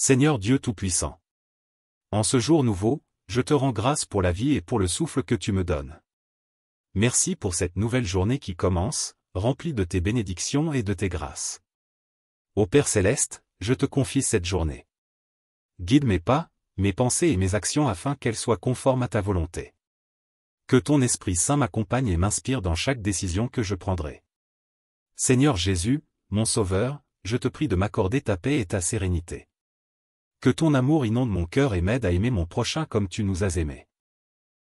Seigneur Dieu Tout-Puissant. En ce jour nouveau, je te rends grâce pour la vie et pour le souffle que tu me donnes. Merci pour cette nouvelle journée qui commence, remplie de tes bénédictions et de tes grâces. Ô Père Céleste, je te confie cette journée. Guide mes pas, mes pensées et mes actions afin qu'elles soient conformes à ta volonté. Que ton Esprit Saint m'accompagne et m'inspire dans chaque décision que je prendrai. Seigneur Jésus, mon Sauveur, je te prie de m'accorder ta paix et ta sérénité. Que ton amour inonde mon cœur et m'aide à aimer mon prochain comme tu nous as aimés.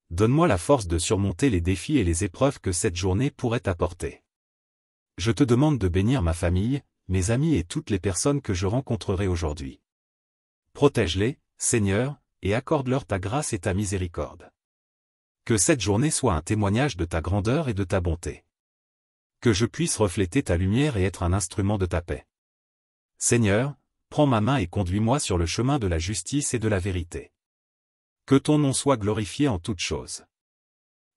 Donne-moi la force de surmonter les défis et les épreuves que cette journée pourrait apporter. Je te demande de bénir ma famille, mes amis et toutes les personnes que je rencontrerai aujourd'hui. Protège-les, Seigneur, et accorde-leur ta grâce et ta miséricorde. Que cette journée soit un témoignage de ta grandeur et de ta bonté. Que je puisse refléter ta lumière et être un instrument de ta paix. Seigneur, prends ma main et conduis-moi sur le chemin de la justice et de la vérité. Que ton nom soit glorifié en toutes choses.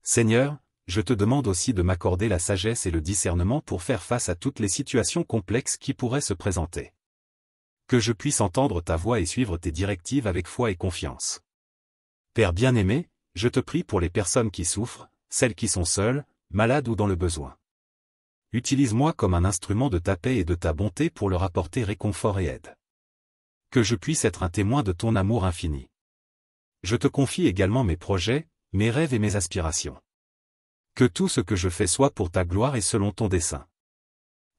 Seigneur, je te demande aussi de m'accorder la sagesse et le discernement pour faire face à toutes les situations complexes qui pourraient se présenter. Que je puisse entendre ta voix et suivre tes directives avec foi et confiance. Père bien-aimé, je te prie pour les personnes qui souffrent, celles qui sont seules, malades ou dans le besoin. Utilise-moi comme un instrument de ta paix et de ta bonté pour leur apporter réconfort et aide. Que je puisse être un témoin de ton amour infini. Je te confie également mes projets, mes rêves et mes aspirations. Que tout ce que je fais soit pour ta gloire et selon ton dessein.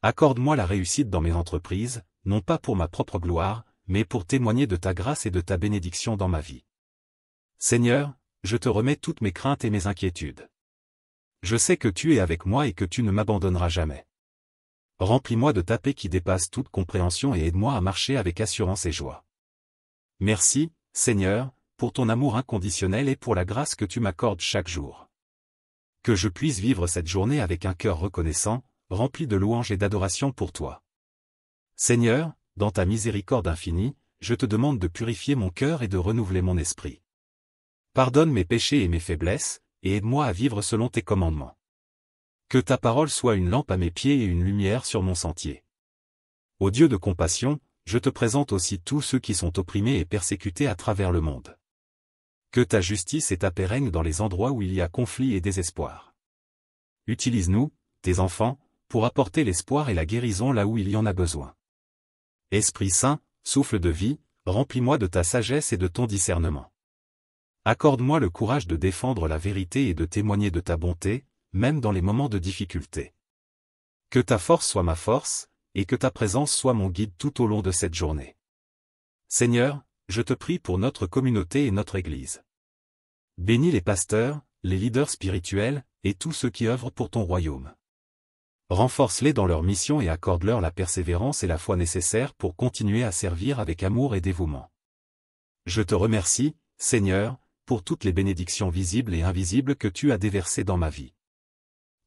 Accorde-moi la réussite dans mes entreprises, non pas pour ma propre gloire, mais pour témoigner de ta grâce et de ta bénédiction dans ma vie. Seigneur, je te remets toutes mes craintes et mes inquiétudes. Je sais que tu es avec moi et que tu ne m'abandonneras jamais. Remplis-moi de ta paix qui dépasse toute compréhension et aide-moi à marcher avec assurance et joie. Merci, Seigneur, pour ton amour inconditionnel et pour la grâce que tu m'accordes chaque jour. Que je puisse vivre cette journée avec un cœur reconnaissant, rempli de louanges et d'adoration pour toi. Seigneur, dans ta miséricorde infinie, je te demande de purifier mon cœur et de renouveler mon esprit. Pardonne mes péchés et mes faiblesses, et aide-moi à vivre selon tes commandements. Que ta parole soit une lampe à mes pieds et une lumière sur mon sentier. Ô Dieu de compassion, je te présente aussi tous ceux qui sont opprimés et persécutés à travers le monde. Que ta justice et ta paix règnent dans les endroits où il y a conflit et désespoir. Utilise-nous, tes enfants, pour apporter l'espoir et la guérison là où il y en a besoin. Esprit Saint, souffle de vie, remplis-moi de ta sagesse et de ton discernement. Accorde-moi le courage de défendre la vérité et de témoigner de ta bonté, même dans les moments de difficulté. Que ta force soit ma force, et que ta présence soit mon guide tout au long de cette journée. Seigneur, je te prie pour notre communauté et notre Église. Bénis les pasteurs, les leaders spirituels, et tous ceux qui œuvrent pour ton royaume. Renforce-les dans leur mission et accorde-leur la persévérance et la foi nécessaires pour continuer à servir avec amour et dévouement. Je te remercie, Seigneur, pour toutes les bénédictions visibles et invisibles que tu as déversées dans ma vie.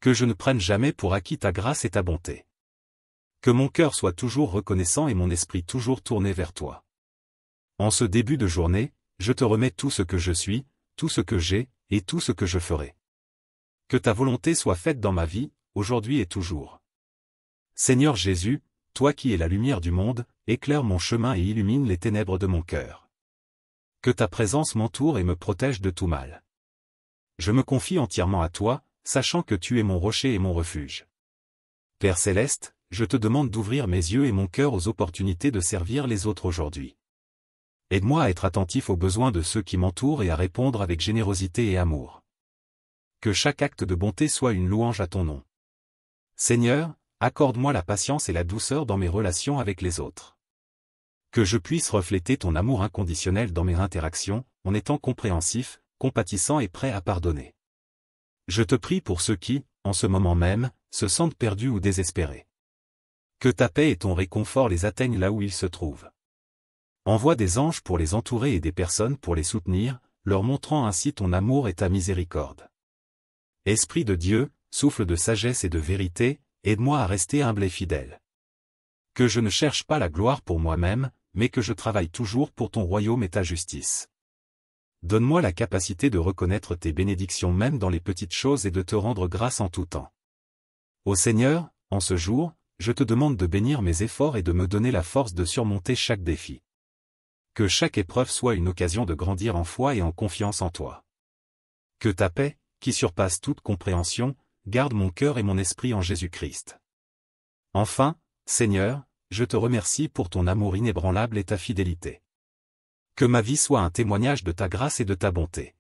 Que je ne prenne jamais pour acquis ta grâce et ta bonté. Que mon cœur soit toujours reconnaissant et mon esprit toujours tourné vers toi. En ce début de journée, je te remets tout ce que je suis, tout ce que j'ai, et tout ce que je ferai. Que ta volonté soit faite dans ma vie, aujourd'hui et toujours. Seigneur Jésus, toi qui es la lumière du monde, éclaire mon chemin et illumine les ténèbres de mon cœur. Que ta présence m'entoure et me protège de tout mal. Je me confie entièrement à toi, sachant que tu es mon rocher et mon refuge. Père Céleste, je te demande d'ouvrir mes yeux et mon cœur aux opportunités de servir les autres aujourd'hui. Aide-moi à être attentif aux besoins de ceux qui m'entourent et à répondre avec générosité et amour. Que chaque acte de bonté soit une louange à ton nom. Seigneur, accorde-moi la patience et la douceur dans mes relations avec les autres. Que je puisse refléter ton amour inconditionnel dans mes interactions, en étant compréhensif, compatissant et prêt à pardonner. Je te prie pour ceux qui, en ce moment même, se sentent perdus ou désespérés. Que ta paix et ton réconfort les atteignent là où ils se trouvent. Envoie des anges pour les entourer et des personnes pour les soutenir, leur montrant ainsi ton amour et ta miséricorde. Esprit de Dieu, souffle de sagesse et de vérité, aide-moi à rester humble et fidèle. Que je ne cherche pas la gloire pour moi-même, mais que je travaille toujours pour ton royaume et ta justice. Donne-moi la capacité de reconnaître tes bénédictions même dans les petites choses et de te rendre grâce en tout temps. Ô Seigneur, en ce jour, je te demande de bénir mes efforts et de me donner la force de surmonter chaque défi. Que chaque épreuve soit une occasion de grandir en foi et en confiance en toi. Que ta paix, qui surpasse toute compréhension, garde mon cœur et mon esprit en Jésus-Christ. Enfin, Seigneur, je te remercie pour ton amour inébranlable et ta fidélité. Que ma vie soit un témoignage de ta grâce et de ta bonté.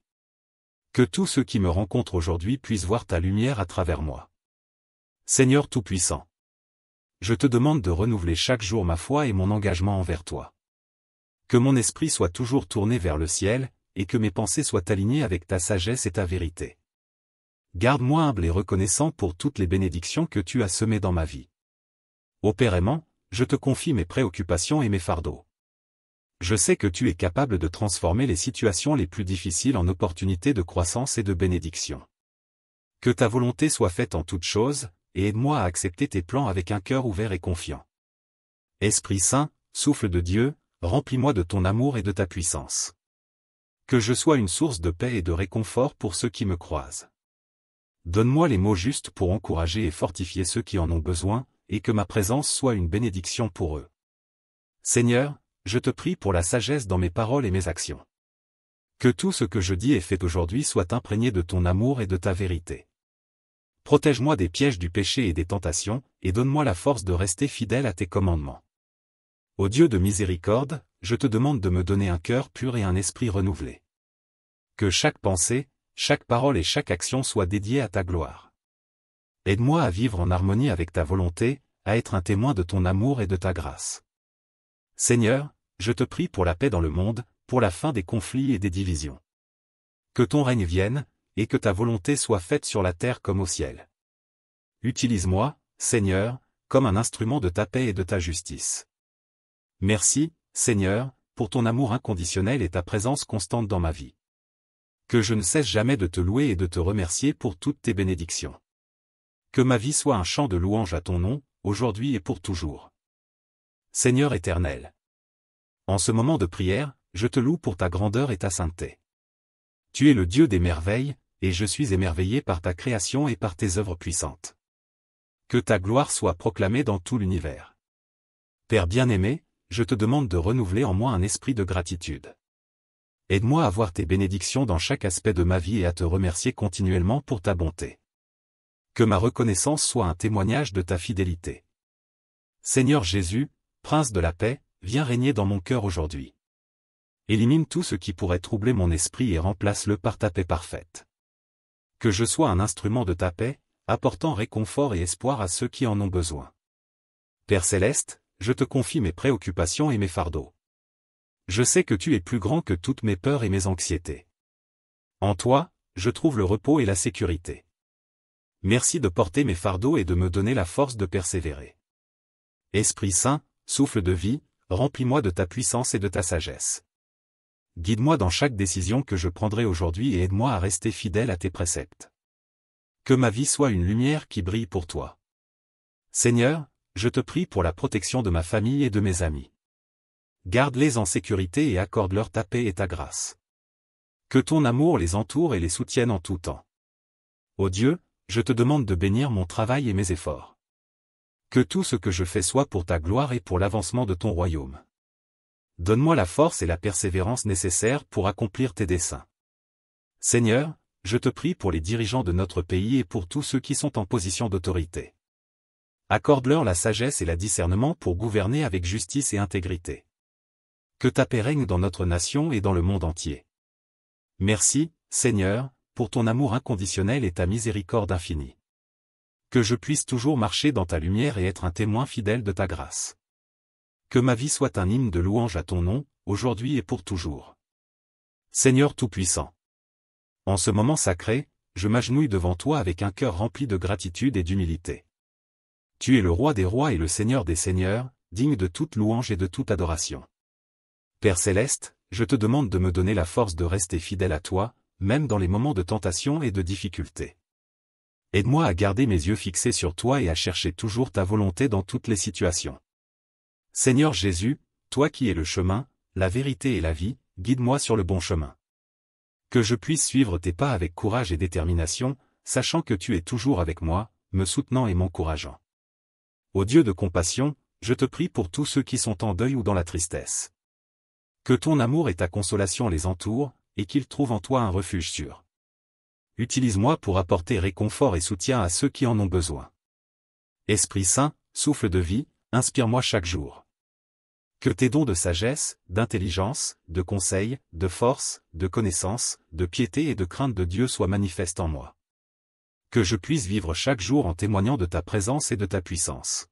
Que tous ceux qui me rencontrent aujourd'hui puissent voir ta lumière à travers moi. Seigneur Tout-Puissant, je te demande de renouveler chaque jour ma foi et mon engagement envers toi. Que mon esprit soit toujours tourné vers le ciel, et que mes pensées soient alignées avec ta sagesse et ta vérité. Garde-moi humble et reconnaissant pour toutes les bénédictions que tu as semées dans ma vie. Ô Père aimant, je te confie mes préoccupations et mes fardeaux. Je sais que tu es capable de transformer les situations les plus difficiles en opportunités de croissance et de bénédiction. Que ta volonté soit faite en toutes choses, et aide-moi à accepter tes plans avec un cœur ouvert et confiant. Esprit Saint, souffle de Dieu, remplis-moi de ton amour et de ta puissance. Que je sois une source de paix et de réconfort pour ceux qui me croisent. Donne-moi les mots justes pour encourager et fortifier ceux qui en ont besoin, et que ma présence soit une bénédiction pour eux. Seigneur, je te prie pour la sagesse dans mes paroles et mes actions. Que tout ce que je dis et fais aujourd'hui soit imprégné de ton amour et de ta vérité. Protège-moi des pièges du péché et des tentations, et donne-moi la force de rester fidèle à tes commandements. Ô Dieu de miséricorde, je te demande de me donner un cœur pur et un esprit renouvelé. Que chaque pensée, chaque parole et chaque action soient dédiées à ta gloire. Aide-moi à vivre en harmonie avec ta volonté, à être un témoin de ton amour et de ta grâce. Seigneur, je te prie pour la paix dans le monde, pour la fin des conflits et des divisions. Que ton règne vienne, et que ta volonté soit faite sur la terre comme au ciel. Utilise-moi, Seigneur, comme un instrument de ta paix et de ta justice. Merci, Seigneur, pour ton amour inconditionnel et ta présence constante dans ma vie. Que je ne cesse jamais de te louer et de te remercier pour toutes tes bénédictions. Que ma vie soit un chant de louange à ton nom, aujourd'hui et pour toujours. Seigneur éternel. En ce moment de prière, je te loue pour ta grandeur et ta sainteté. Tu es le Dieu des merveilles, et je suis émerveillé par ta création et par tes œuvres puissantes. Que ta gloire soit proclamée dans tout l'univers. Père bien-aimé, je te demande de renouveler en moi un esprit de gratitude. Aide-moi à voir tes bénédictions dans chaque aspect de ma vie et à te remercier continuellement pour ta bonté. Que ma reconnaissance soit un témoignage de ta fidélité. Seigneur Jésus, Prince de la paix, viens régner dans mon cœur aujourd'hui. Élimine tout ce qui pourrait troubler mon esprit et remplace-le par ta paix parfaite. Que je sois un instrument de ta paix, apportant réconfort et espoir à ceux qui en ont besoin. Père céleste, je te confie mes préoccupations et mes fardeaux. Je sais que tu es plus grand que toutes mes peurs et mes anxiétés. En toi, je trouve le repos et la sécurité. Merci de porter mes fardeaux et de me donner la force de persévérer. Esprit Saint, souffle de vie, remplis-moi de ta puissance et de ta sagesse. Guide-moi dans chaque décision que je prendrai aujourd'hui et aide-moi à rester fidèle à tes préceptes. Que ma vie soit une lumière qui brille pour toi. Seigneur, je te prie pour la protection de ma famille et de mes amis. Garde-les en sécurité et accorde-leur ta paix et ta grâce. Que ton amour les entoure et les soutienne en tout temps. Ô Dieu, je te demande de bénir mon travail et mes efforts. Que tout ce que je fais soit pour ta gloire et pour l'avancement de ton royaume. Donne-moi la force et la persévérance nécessaires pour accomplir tes desseins. Seigneur, je te prie pour les dirigeants de notre pays et pour tous ceux qui sont en position d'autorité. Accorde-leur la sagesse et le discernement pour gouverner avec justice et intégrité. Que ta paix règne dans notre nation et dans le monde entier. Merci, Seigneur, pour ton amour inconditionnel et ta miséricorde infinie. Que je puisse toujours marcher dans ta lumière et être un témoin fidèle de ta grâce. Que ma vie soit un hymne de louange à ton nom, aujourd'hui et pour toujours. Seigneur Tout-Puissant. En ce moment sacré, je m'agenouille devant toi avec un cœur rempli de gratitude et d'humilité. Tu es le roi des rois et le Seigneur des seigneurs, digne de toute louange et de toute adoration. Père céleste, je te demande de me donner la force de rester fidèle à toi, même dans les moments de tentation et de difficulté. Aide-moi à garder mes yeux fixés sur toi et à chercher toujours ta volonté dans toutes les situations. Seigneur Jésus, toi qui es le chemin, la vérité et la vie, guide-moi sur le bon chemin. Que je puisse suivre tes pas avec courage et détermination, sachant que tu es toujours avec moi, me soutenant et m'encourageant. Ô Dieu de compassion, je te prie pour tous ceux qui sont en deuil ou dans la tristesse. Que ton amour et ta consolation les entourent, et qu'ils trouvent en toi un refuge sûr. Utilise-moi pour apporter réconfort et soutien à ceux qui en ont besoin. Esprit Saint, souffle de vie, inspire-moi chaque jour. Que tes dons de sagesse, d'intelligence, de conseil, de force, de connaissance, de piété et de crainte de Dieu soient manifestes en moi. Que je puisse vivre chaque jour en témoignant de ta présence et de ta puissance.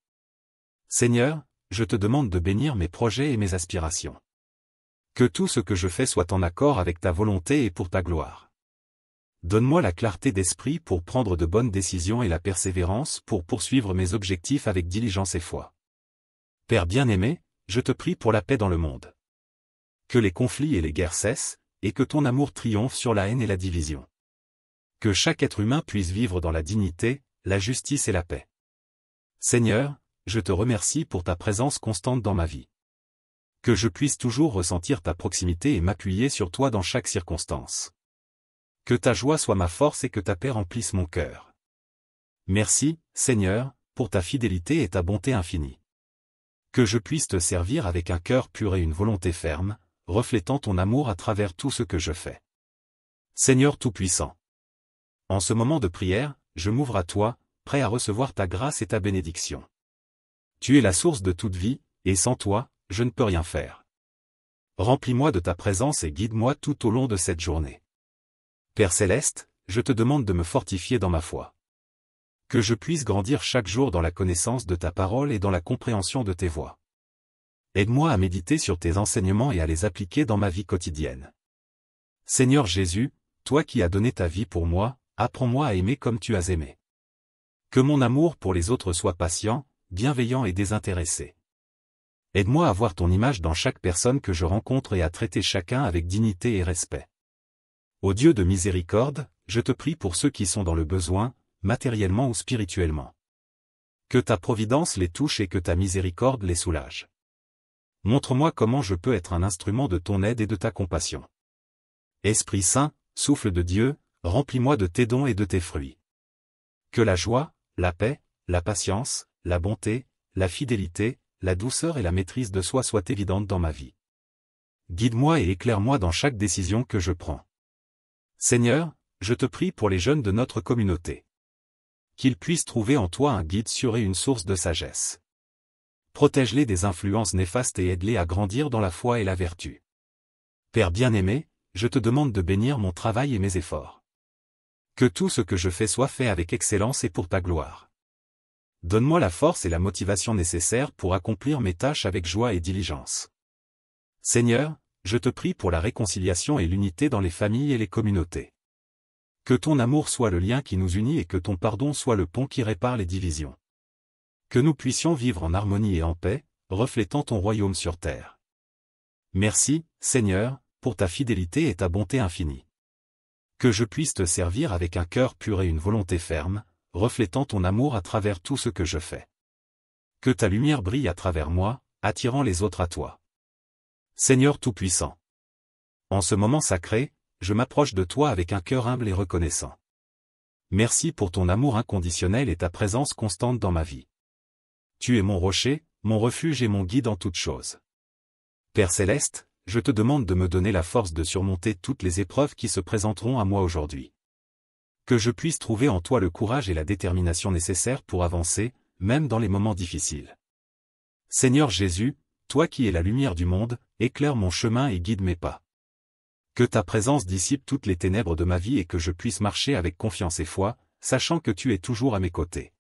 Seigneur, je te demande de bénir mes projets et mes aspirations. Que tout ce que je fais soit en accord avec ta volonté et pour ta gloire. Donne-moi la clarté d'esprit pour prendre de bonnes décisions et la persévérance pour poursuivre mes objectifs avec diligence et foi. Père bien-aimé, je te prie pour la paix dans le monde. Que les conflits et les guerres cessent, et que ton amour triomphe sur la haine et la division. Que chaque être humain puisse vivre dans la dignité, la justice et la paix. Seigneur, je te remercie pour ta présence constante dans ma vie. Que je puisse toujours ressentir ta proximité et m'appuyer sur toi dans chaque circonstance. Que ta joie soit ma force et que ta paix remplisse mon cœur. Merci, Seigneur, pour ta fidélité et ta bonté infinie. Que je puisse te servir avec un cœur pur et une volonté ferme, reflétant ton amour à travers tout ce que je fais. Seigneur Tout-Puissant. En ce moment de prière, je m'ouvre à toi, prêt à recevoir ta grâce et ta bénédiction. Tu es la source de toute vie, et sans toi, je ne peux rien faire. Remplis-moi de ta présence et guide-moi tout au long de cette journée. Père Céleste, je te demande de me fortifier dans ma foi. Que je puisse grandir chaque jour dans la connaissance de ta parole et dans la compréhension de tes voies. Aide-moi à méditer sur tes enseignements et à les appliquer dans ma vie quotidienne. Seigneur Jésus, toi qui as donné ta vie pour moi, apprends-moi à aimer comme tu as aimé. Que mon amour pour les autres soit patient, bienveillant et désintéressé. Aide-moi à voir ton image dans chaque personne que je rencontre et à traiter chacun avec dignité et respect. Ô Dieu de miséricorde, je te prie pour ceux qui sont dans le besoin, matériellement ou spirituellement. Que ta providence les touche et que ta miséricorde les soulage. Montre-moi comment je peux être un instrument de ton aide et de ta compassion. Esprit Saint, souffle de Dieu, remplis-moi de tes dons et de tes fruits. Que la joie, la paix, la patience, la bonté, la fidélité, la douceur et la maîtrise de soi soient évidentes dans ma vie. Guide-moi et éclaire-moi dans chaque décision que je prends. Seigneur, je te prie pour les jeunes de notre communauté. Qu'ils puissent trouver en toi un guide sûr et une source de sagesse. Protège-les des influences néfastes et aide-les à grandir dans la foi et la vertu. Père bien-aimé, je te demande de bénir mon travail et mes efforts. Que tout ce que je fais soit fait avec excellence et pour ta gloire. Donne-moi la force et la motivation nécessaires pour accomplir mes tâches avec joie et diligence. Seigneur, je te prie pour la réconciliation et l'unité dans les familles et les communautés. Que ton amour soit le lien qui nous unit et que ton pardon soit le pont qui répare les divisions. Que nous puissions vivre en harmonie et en paix, reflétant ton royaume sur terre. Merci, Seigneur, pour ta fidélité et ta bonté infinie. Que je puisse te servir avec un cœur pur et une volonté ferme, reflétant ton amour à travers tout ce que je fais. Que ta lumière brille à travers moi, attirant les autres à toi. Seigneur Tout-Puissant. En ce moment sacré, je m'approche de toi avec un cœur humble et reconnaissant. Merci pour ton amour inconditionnel et ta présence constante dans ma vie. Tu es mon rocher, mon refuge et mon guide en toutes choses. Père Céleste, je te demande de me donner la force de surmonter toutes les épreuves qui se présenteront à moi aujourd'hui. Que je puisse trouver en toi le courage et la détermination nécessaires pour avancer, même dans les moments difficiles. Seigneur Jésus, toi qui es la lumière du monde, éclaire mon chemin et guide mes pas. Que ta présence dissipe toutes les ténèbres de ma vie et que je puisse marcher avec confiance et foi, sachant que tu es toujours à mes côtés.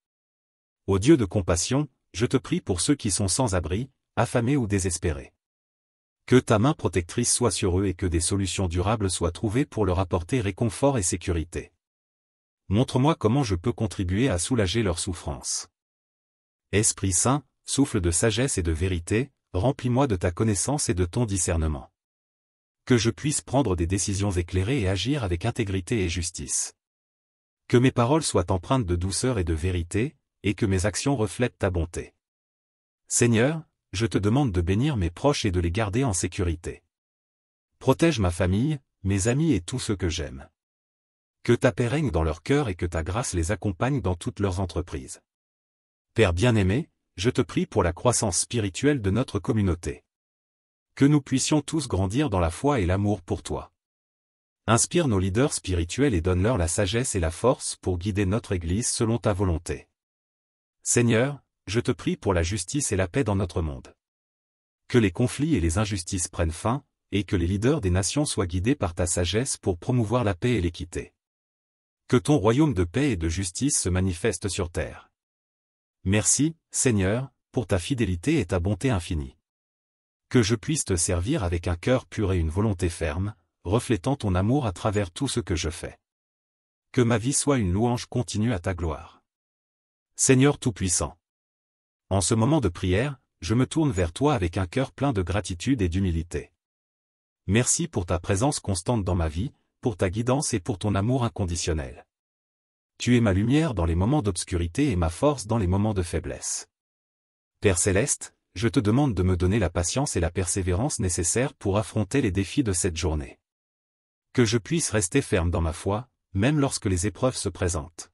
Ô Dieu de compassion, je te prie pour ceux qui sont sans abri, affamés ou désespérés. Que ta main protectrice soit sur eux et que des solutions durables soient trouvées pour leur apporter réconfort et sécurité. Montre-moi comment je peux contribuer à soulager leurs souffrances. Esprit Saint, souffle de sagesse et de vérité, remplis-moi de ta connaissance et de ton discernement. Que je puisse prendre des décisions éclairées et agir avec intégrité et justice. Que mes paroles soient empreintes de douceur et de vérité, et que mes actions reflètent ta bonté. Seigneur, je te demande de bénir mes proches et de les garder en sécurité. Protège ma famille, mes amis et tous ceux que j'aime. Que ta paix règne dans leur cœur et que ta grâce les accompagne dans toutes leurs entreprises. Père bien-aimé, je te prie pour la croissance spirituelle de notre communauté. Que nous puissions tous grandir dans la foi et l'amour pour toi. Inspire nos leaders spirituels et donne-leur la sagesse et la force pour guider notre Église selon ta volonté. Seigneur, je te prie pour la justice et la paix dans notre monde. Que les conflits et les injustices prennent fin, et que les leaders des nations soient guidés par ta sagesse pour promouvoir la paix et l'équité. Que ton royaume de paix et de justice se manifeste sur terre. Merci, Seigneur, pour ta fidélité et ta bonté infinie. Que je puisse te servir avec un cœur pur et une volonté ferme, reflétant ton amour à travers tout ce que je fais. Que ma vie soit une louange continue à ta gloire. Seigneur Tout-Puissant. En ce moment de prière, je me tourne vers toi avec un cœur plein de gratitude et d'humilité. Merci pour ta présence constante dans ma vie, pour ta guidance et pour ton amour inconditionnel. Tu es ma lumière dans les moments d'obscurité et ma force dans les moments de faiblesse. Père Céleste, je te demande de me donner la patience et la persévérance nécessaires pour affronter les défis de cette journée. Que je puisse rester ferme dans ma foi, même lorsque les épreuves se présentent.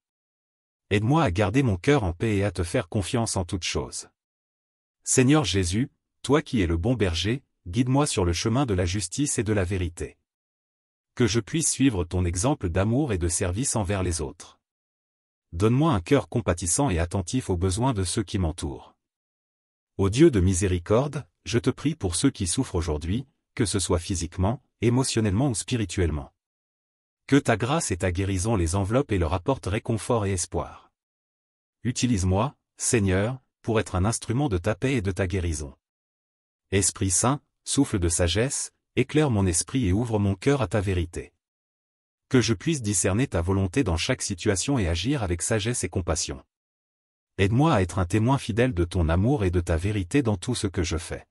Aide-moi à garder mon cœur en paix et à te faire confiance en toutes choses. Seigneur Jésus, toi qui es le bon berger, guide-moi sur le chemin de la justice et de la vérité. Que je puisse suivre ton exemple d'amour et de service envers les autres. Donne-moi un cœur compatissant et attentif aux besoins de ceux qui m'entourent. Ô Dieu de miséricorde, je te prie pour ceux qui souffrent aujourd'hui, que ce soit physiquement, émotionnellement ou spirituellement. Que ta grâce et ta guérison les enveloppent et leur apportent réconfort et espoir. Utilise-moi, Seigneur, pour être un instrument de ta paix et de ta guérison. Esprit Saint, souffle de sagesse, éclaire mon esprit et ouvre mon cœur à ta vérité. Que je puisse discerner ta volonté dans chaque situation et agir avec sagesse et compassion. Aide-moi à être un témoin fidèle de ton amour et de ta vérité dans tout ce que je fais.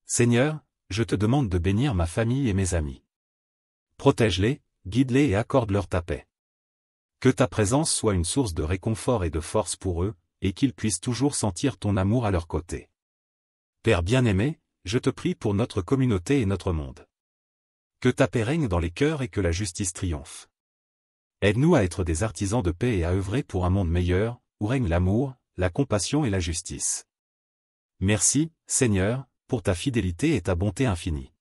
Seigneur, je te demande de bénir ma famille et mes amis. Protège-les, guide-les et accorde-leur ta paix. Que ta présence soit une source de réconfort et de force pour eux, et qu'ils puissent toujours sentir ton amour à leur côté. Père bien-aimé, je te prie pour notre communauté et notre monde. Que ta paix règne dans les cœurs et que la justice triomphe. Aide-nous à être des artisans de paix et à œuvrer pour un monde meilleur, où règne l'amour, la compassion et la justice. Merci, Seigneur, pour ta fidélité et ta bonté infinie.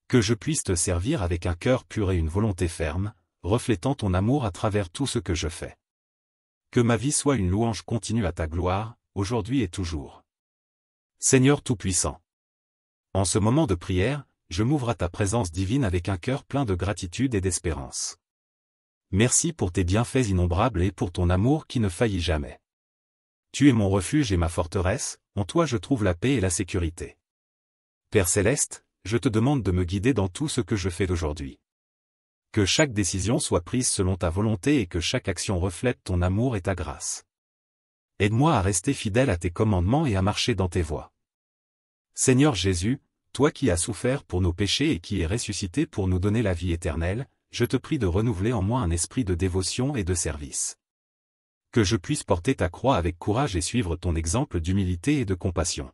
Que je puisse te servir avec un cœur pur et une volonté ferme, reflétant ton amour à travers tout ce que je fais. Que ma vie soit une louange continue à ta gloire, aujourd'hui et toujours. Seigneur Tout-Puissant. En ce moment de prière, je m'ouvre à ta présence divine avec un cœur plein de gratitude et d'espérance. Merci pour tes bienfaits innombrables et pour ton amour qui ne faillit jamais. Tu es mon refuge et ma forteresse, en toi je trouve la paix et la sécurité. Père Céleste, je te demande de me guider dans tout ce que je fais d'aujourd'hui. Que chaque décision soit prise selon ta volonté et que chaque action reflète ton amour et ta grâce. Aide-moi à rester fidèle à tes commandements et à marcher dans tes voies. Seigneur Jésus, toi qui as souffert pour nos péchés et qui es ressuscité pour nous donner la vie éternelle, je te prie de renouveler en moi un esprit de dévotion et de service. Que je puisse porter ta croix avec courage et suivre ton exemple d'humilité et de compassion.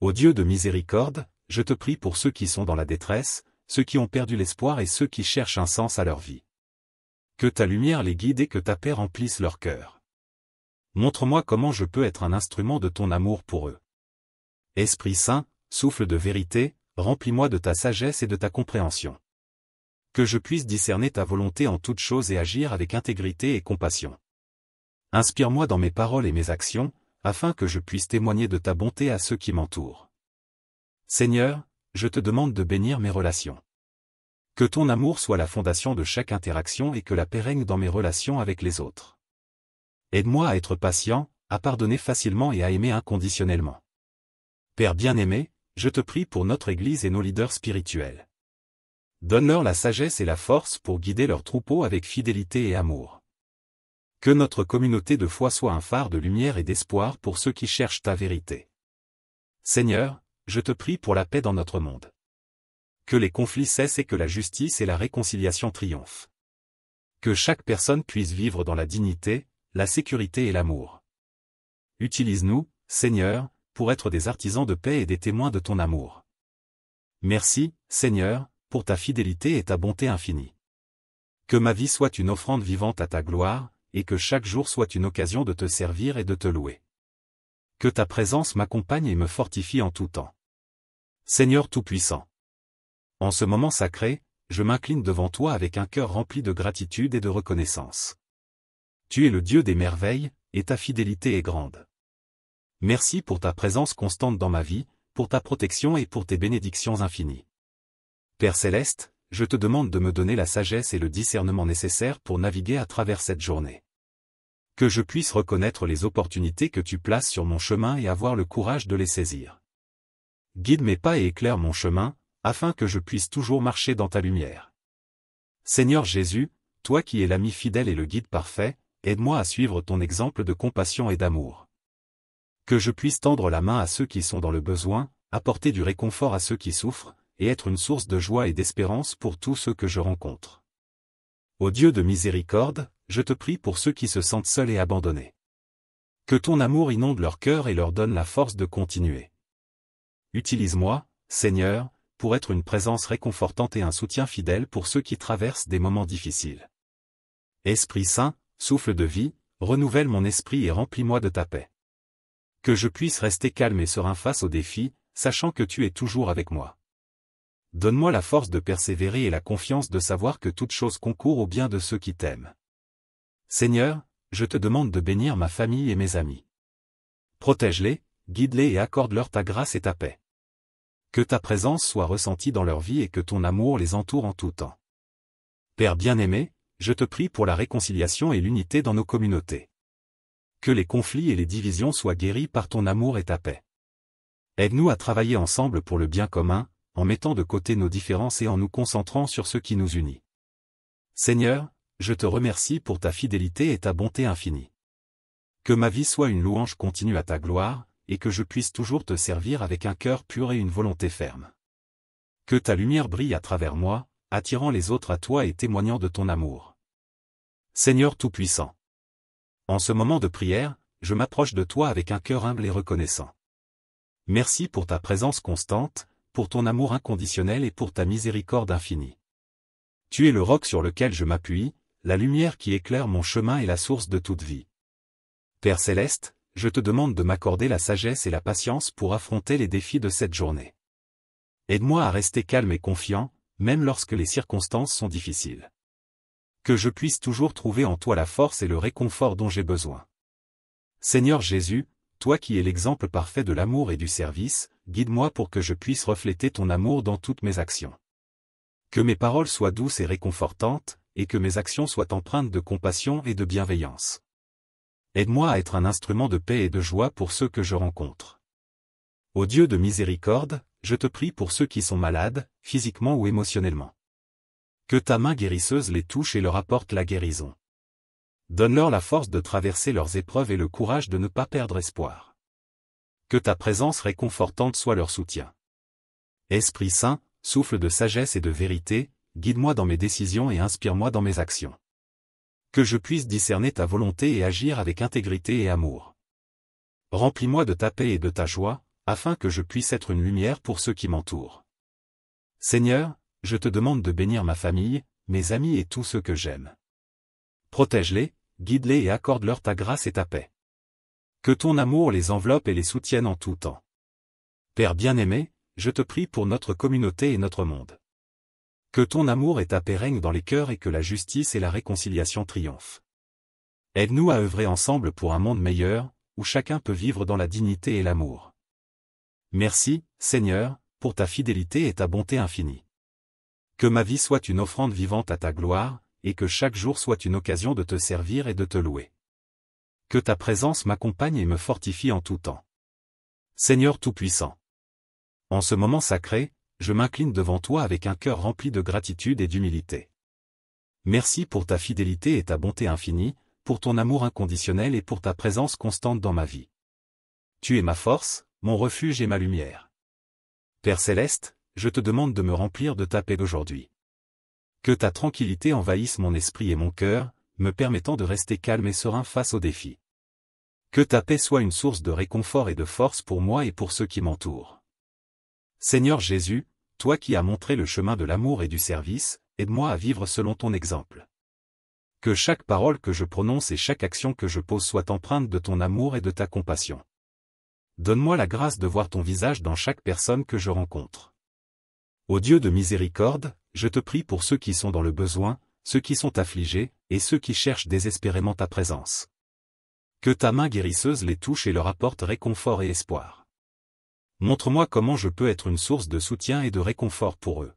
Ô Dieu de miséricorde, je te prie pour ceux qui sont dans la détresse, ceux qui ont perdu l'espoir et ceux qui cherchent un sens à leur vie. Que ta lumière les guide et que ta paix remplisse leur cœur. Montre-moi comment je peux être un instrument de ton amour pour eux. Esprit Saint, souffle de vérité, remplis-moi de ta sagesse et de ta compréhension. Que je puisse discerner ta volonté en toutes choses et agir avec intégrité et compassion. Inspire-moi dans mes paroles et mes actions, afin que je puisse témoigner de ta bonté à ceux qui m'entourent. Seigneur, je te demande de bénir mes relations. Que ton amour soit la fondation de chaque interaction et que la paix règne dans mes relations avec les autres. Aide-moi à être patient, à pardonner facilement et à aimer inconditionnellement. Père bien-aimé, je te prie pour notre Église et nos leaders spirituels. Donne-leur la sagesse et la force pour guider leurs troupeaux avec fidélité et amour. Que notre communauté de foi soit un phare de lumière et d'espoir pour ceux qui cherchent ta vérité. Seigneur, je te prie pour la paix dans notre monde. Que les conflits cessent et que la justice et la réconciliation triomphent. Que chaque personne puisse vivre dans la dignité, la sécurité et l'amour. Utilise-nous, Seigneur, pour être des artisans de paix et des témoins de ton amour. Merci, Seigneur, pour ta fidélité et ta bonté infinie. Que ma vie soit une offrande vivante à ta gloire, et que chaque jour soit une occasion de te servir et de te louer. Que ta présence m'accompagne et me fortifie en tout temps. Seigneur Tout-Puissant. En ce moment sacré, je m'incline devant toi avec un cœur rempli de gratitude et de reconnaissance. Tu es le Dieu des merveilles, et ta fidélité est grande. Merci pour ta présence constante dans ma vie, pour ta protection et pour tes bénédictions infinies. Père Céleste, je te demande de me donner la sagesse et le discernement nécessaires pour naviguer à travers cette journée. Que je puisse reconnaître les opportunités que tu places sur mon chemin et avoir le courage de les saisir. Guide mes pas et éclaire mon chemin, afin que je puisse toujours marcher dans ta lumière. Seigneur Jésus, toi qui es l'ami fidèle et le guide parfait, aide-moi à suivre ton exemple de compassion et d'amour. Que je puisse tendre la main à ceux qui sont dans le besoin, apporter du réconfort à ceux qui souffrent, et être une source de joie et d'espérance pour tous ceux que je rencontre. Ô Dieu de miséricorde, je te prie pour ceux qui se sentent seuls et abandonnés. Que ton amour inonde leur cœur et leur donne la force de continuer. Utilise-moi, Seigneur, pour être une présence réconfortante et un soutien fidèle pour ceux qui traversent des moments difficiles. Esprit Saint, souffle de vie, renouvelle mon esprit et remplis-moi de ta paix. Que je puisse rester calme et serein face aux défis, sachant que tu es toujours avec moi. Donne-moi la force de persévérer et la confiance de savoir que toute chose concourt au bien de ceux qui t'aiment. Seigneur, je te demande de bénir ma famille et mes amis. Protège-les, guide-les et accorde-leur ta grâce et ta paix. Que ta présence soit ressentie dans leur vie et que ton amour les entoure en tout temps. Père bien-aimé, je te prie pour la réconciliation et l'unité dans nos communautés. Que les conflits et les divisions soient guéris par ton amour et ta paix. Aide-nous à travailler ensemble pour le bien commun, en mettant de côté nos différences et en nous concentrant sur ce qui nous unit. Seigneur, je te remercie pour ta fidélité et ta bonté infinie. Que ma vie soit une louange continue à ta gloire, et que je puisse toujours te servir avec un cœur pur et une volonté ferme. Que ta lumière brille à travers moi, attirant les autres à toi et témoignant de ton amour. Seigneur Tout-Puissant. En ce moment de prière, je m'approche de toi avec un cœur humble et reconnaissant. Merci pour ta présence constante, pour ton amour inconditionnel et pour ta miséricorde infinie. Tu es le roc sur lequel je m'appuie, la lumière qui éclaire mon chemin et la source de toute vie. Père Céleste, je te demande de m'accorder la sagesse et la patience pour affronter les défis de cette journée. Aide-moi à rester calme et confiant, même lorsque les circonstances sont difficiles. Que je puisse toujours trouver en toi la force et le réconfort dont j'ai besoin. Seigneur Jésus, toi qui es l'exemple parfait de l'amour et du service, guide-moi pour que je puisse refléter ton amour dans toutes mes actions. Que mes paroles soient douces et réconfortantes, et que mes actions soient empreintes de compassion et de bienveillance. Aide-moi à être un instrument de paix et de joie pour ceux que je rencontre. Ô Dieu de miséricorde, je te prie pour ceux qui sont malades, physiquement ou émotionnellement. Que ta main guérisseuse les touche et leur apporte la guérison. Donne-leur la force de traverser leurs épreuves et le courage de ne pas perdre espoir. Que ta présence réconfortante soit leur soutien. Esprit Saint, souffle de sagesse et de vérité, guide-moi dans mes décisions et inspire-moi dans mes actions. Que je puisse discerner ta volonté et agir avec intégrité et amour. Remplis-moi de ta paix et de ta joie, afin que je puisse être une lumière pour ceux qui m'entourent. Seigneur, je te demande de bénir ma famille, mes amis et tous ceux que j'aime. Protège-les, guide-les et accorde-leur ta grâce et ta paix. Que ton amour les enveloppe et les soutienne en tout temps. Père bien-aimé, je te prie pour notre communauté et notre monde. Que ton amour et ta paix règnent dans les cœurs et que la justice et la réconciliation triomphent. Aide-nous à œuvrer ensemble pour un monde meilleur, où chacun peut vivre dans la dignité et l'amour. Merci, Seigneur, pour ta fidélité et ta bonté infinie. Que ma vie soit une offrande vivante à ta gloire, et que chaque jour soit une occasion de te servir et de te louer. Que ta présence m'accompagne et me fortifie en tout temps. Seigneur Tout-Puissant. En ce moment sacré, je m'incline devant toi avec un cœur rempli de gratitude et d'humilité. Merci pour ta fidélité et ta bonté infinie, pour ton amour inconditionnel et pour ta présence constante dans ma vie. Tu es ma force, mon refuge et ma lumière. Père Céleste, je te demande de me remplir de ta paix d'aujourd'hui. Que ta tranquillité envahisse mon esprit et mon cœur, me permettant de rester calme et serein face aux défis. Que ta paix soit une source de réconfort et de force pour moi et pour ceux qui m'entourent. Seigneur Jésus, toi qui as montré le chemin de l'amour et du service, aide-moi à vivre selon ton exemple. Que chaque parole que je prononce et chaque action que je pose soit empreinte de ton amour et de ta compassion. Donne-moi la grâce de voir ton visage dans chaque personne que je rencontre. Ô Dieu de miséricorde, je te prie pour ceux qui sont dans le besoin, ceux qui sont affligés, et ceux qui cherchent désespérément ta présence. Que ta main guérisseuse les touche et leur apporte réconfort et espoir. Montre-moi comment je peux être une source de soutien et de réconfort pour eux.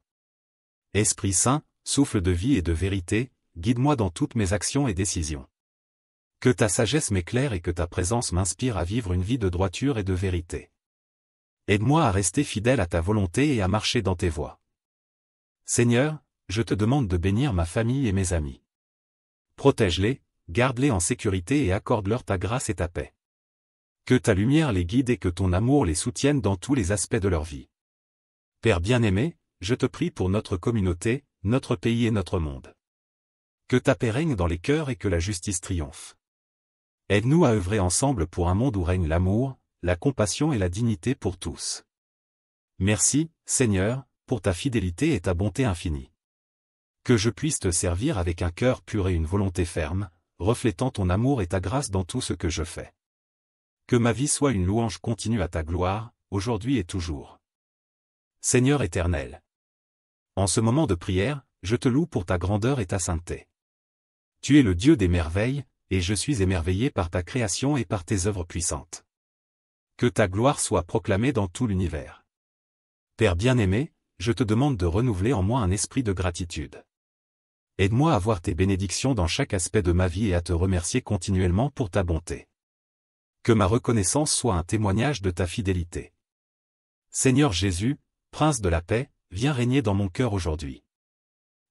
Esprit Saint, souffle de vie et de vérité, guide-moi dans toutes mes actions et décisions. Que ta sagesse m'éclaire et que ta présence m'inspire à vivre une vie de droiture et de vérité. Aide-moi à rester fidèle à ta volonté et à marcher dans tes voies. Seigneur, je te demande de bénir ma famille et mes amis. Protège-les, garde-les en sécurité et accorde-leur ta grâce et ta paix. Que ta lumière les guide et que ton amour les soutienne dans tous les aspects de leur vie. Père bien-aimé, je te prie pour notre communauté, notre pays et notre monde. Que ta paix règne dans les cœurs et que la justice triomphe. Aide-nous à œuvrer ensemble pour un monde où règne l'amour, la compassion et la dignité pour tous. Merci, Seigneur, pour ta fidélité et ta bonté infinie. Que je puisse te servir avec un cœur pur et une volonté ferme, reflétant ton amour et ta grâce dans tout ce que je fais. Que ma vie soit une louange continue à ta gloire, aujourd'hui et toujours. Seigneur éternel. En ce moment de prière, je te loue pour ta grandeur et ta sainteté. Tu es le Dieu des merveilles, et je suis émerveillé par ta création et par tes œuvres puissantes. Que ta gloire soit proclamée dans tout l'univers. Père bien-aimé, je te demande de renouveler en moi un esprit de gratitude. Aide-moi à voir tes bénédictions dans chaque aspect de ma vie et à te remercier continuellement pour ta bonté. Que ma reconnaissance soit un témoignage de ta fidélité. Seigneur Jésus, Prince de la paix, viens régner dans mon cœur aujourd'hui.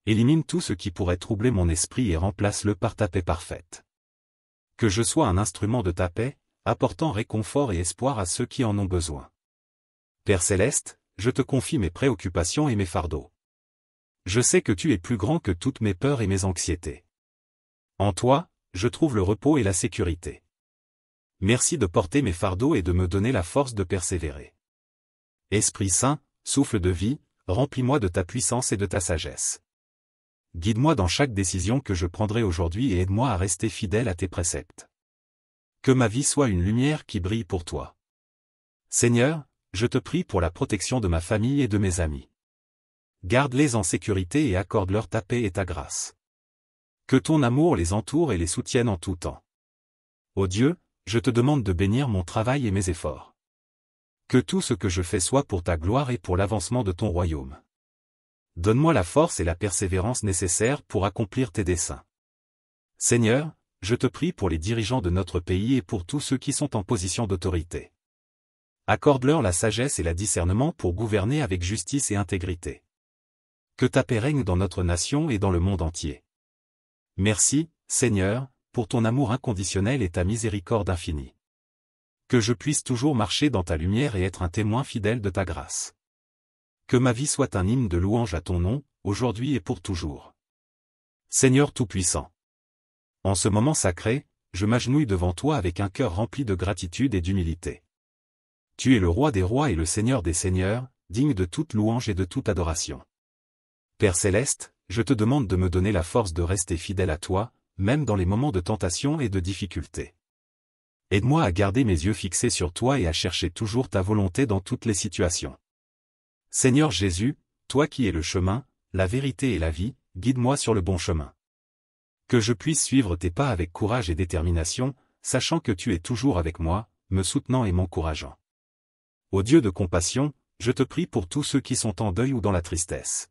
Élimine tout ce qui pourrait troubler mon esprit et remplace-le par ta paix parfaite. Que je sois un instrument de ta paix, apportant réconfort et espoir à ceux qui en ont besoin. Père céleste, je te confie mes préoccupations et mes fardeaux. Je sais que tu es plus grand que toutes mes peurs et mes anxiétés. En toi, je trouve le repos et la sécurité. Merci de porter mes fardeaux et de me donner la force de persévérer. Esprit Saint, souffle de vie, remplis-moi de ta puissance et de ta sagesse. Guide-moi dans chaque décision que je prendrai aujourd'hui et aide-moi à rester fidèle à tes préceptes. Que ma vie soit une lumière qui brille pour toi. Seigneur, je te prie pour la protection de ma famille et de mes amis. Garde-les en sécurité et accorde-leur ta paix et ta grâce. Que ton amour les entoure et les soutienne en tout temps. Ô Dieu, je te demande de bénir mon travail et mes efforts. Que tout ce que je fais soit pour ta gloire et pour l'avancement de ton royaume. Donne-moi la force et la persévérance nécessaires pour accomplir tes desseins. Seigneur, je te prie pour les dirigeants de notre pays et pour tous ceux qui sont en position d'autorité. Accorde-leur la sagesse et le discernement pour gouverner avec justice et intégrité. Que ta paix règne dans notre nation et dans le monde entier. Merci, Seigneur, pour ton amour inconditionnel et ta miséricorde infinie. Que je puisse toujours marcher dans ta lumière et être un témoin fidèle de ta grâce. Que ma vie soit un hymne de louange à ton nom, aujourd'hui et pour toujours. Seigneur Tout-Puissant. En ce moment sacré, je m'agenouille devant toi avec un cœur rempli de gratitude et d'humilité. Tu es le roi des rois et le Seigneur des seigneurs, digne de toute louange et de toute adoration. Père céleste, je te demande de me donner la force de rester fidèle à toi, même dans les moments de tentation et de difficulté. Aide-moi à garder mes yeux fixés sur toi et à chercher toujours ta volonté dans toutes les situations. Seigneur Jésus, toi qui es le chemin, la vérité et la vie, guide-moi sur le bon chemin. Que je puisse suivre tes pas avec courage et détermination, sachant que tu es toujours avec moi, me soutenant et m'encourageant. Ô Dieu de compassion, je te prie pour tous ceux qui sont en deuil ou dans la tristesse.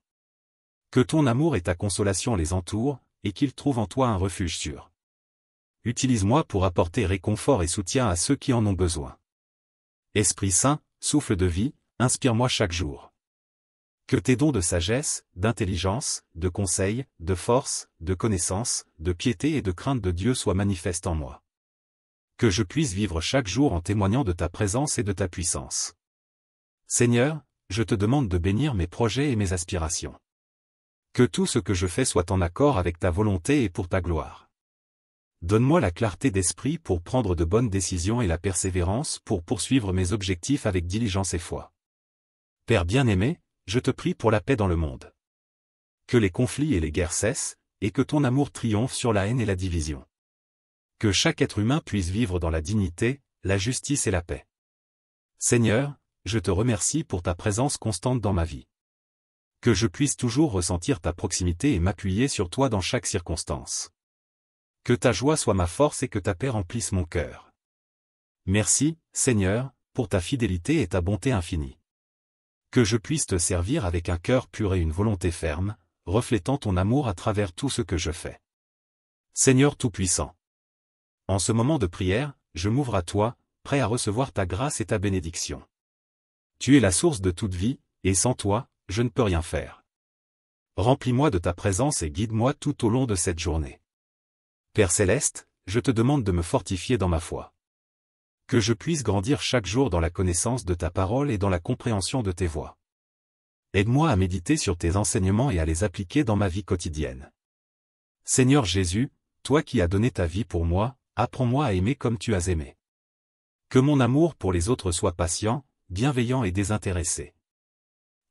Que ton amour et ta consolation les entourent, et qu'ils trouvent en toi un refuge sûr. Utilise-moi pour apporter réconfort et soutien à ceux qui en ont besoin. Esprit Saint, souffle de vie, inspire-moi chaque jour. Que tes dons de sagesse, d'intelligence, de conseil, de force, de connaissance, de piété et de crainte de Dieu soient manifestes en moi. Que je puisse vivre chaque jour en témoignant de ta présence et de ta puissance. Seigneur, je te demande de bénir mes projets et mes aspirations. Que tout ce que je fais soit en accord avec ta volonté et pour ta gloire. Donne-moi la clarté d'esprit pour prendre de bonnes décisions et la persévérance pour poursuivre mes objectifs avec diligence et foi. Père bien-aimé, je te prie pour la paix dans le monde. Que les conflits et les guerres cessent, et que ton amour triomphe sur la haine et la division. Que chaque être humain puisse vivre dans la dignité, la justice et la paix. Seigneur, je te remercie pour ta présence constante dans ma vie. Que je puisse toujours ressentir ta proximité et m'appuyer sur toi dans chaque circonstance. Que ta joie soit ma force et que ta paix remplisse mon cœur. Merci, Seigneur, pour ta fidélité et ta bonté infinie. Que je puisse te servir avec un cœur pur et une volonté ferme, reflétant ton amour à travers tout ce que je fais. Seigneur Tout-Puissant. En ce moment de prière, je m'ouvre à toi, prêt à recevoir ta grâce et ta bénédiction. Tu es la source de toute vie, et sans toi, je ne peux rien faire. Remplis-moi de ta présence et guide-moi tout au long de cette journée. Père Céleste, je te demande de me fortifier dans ma foi. Que je puisse grandir chaque jour dans la connaissance de ta parole et dans la compréhension de tes voies. Aide-moi à méditer sur tes enseignements et à les appliquer dans ma vie quotidienne. Seigneur Jésus, toi qui as donné ta vie pour moi, apprends-moi à aimer comme tu as aimé. Que mon amour pour les autres soit patient, bienveillant et désintéressé.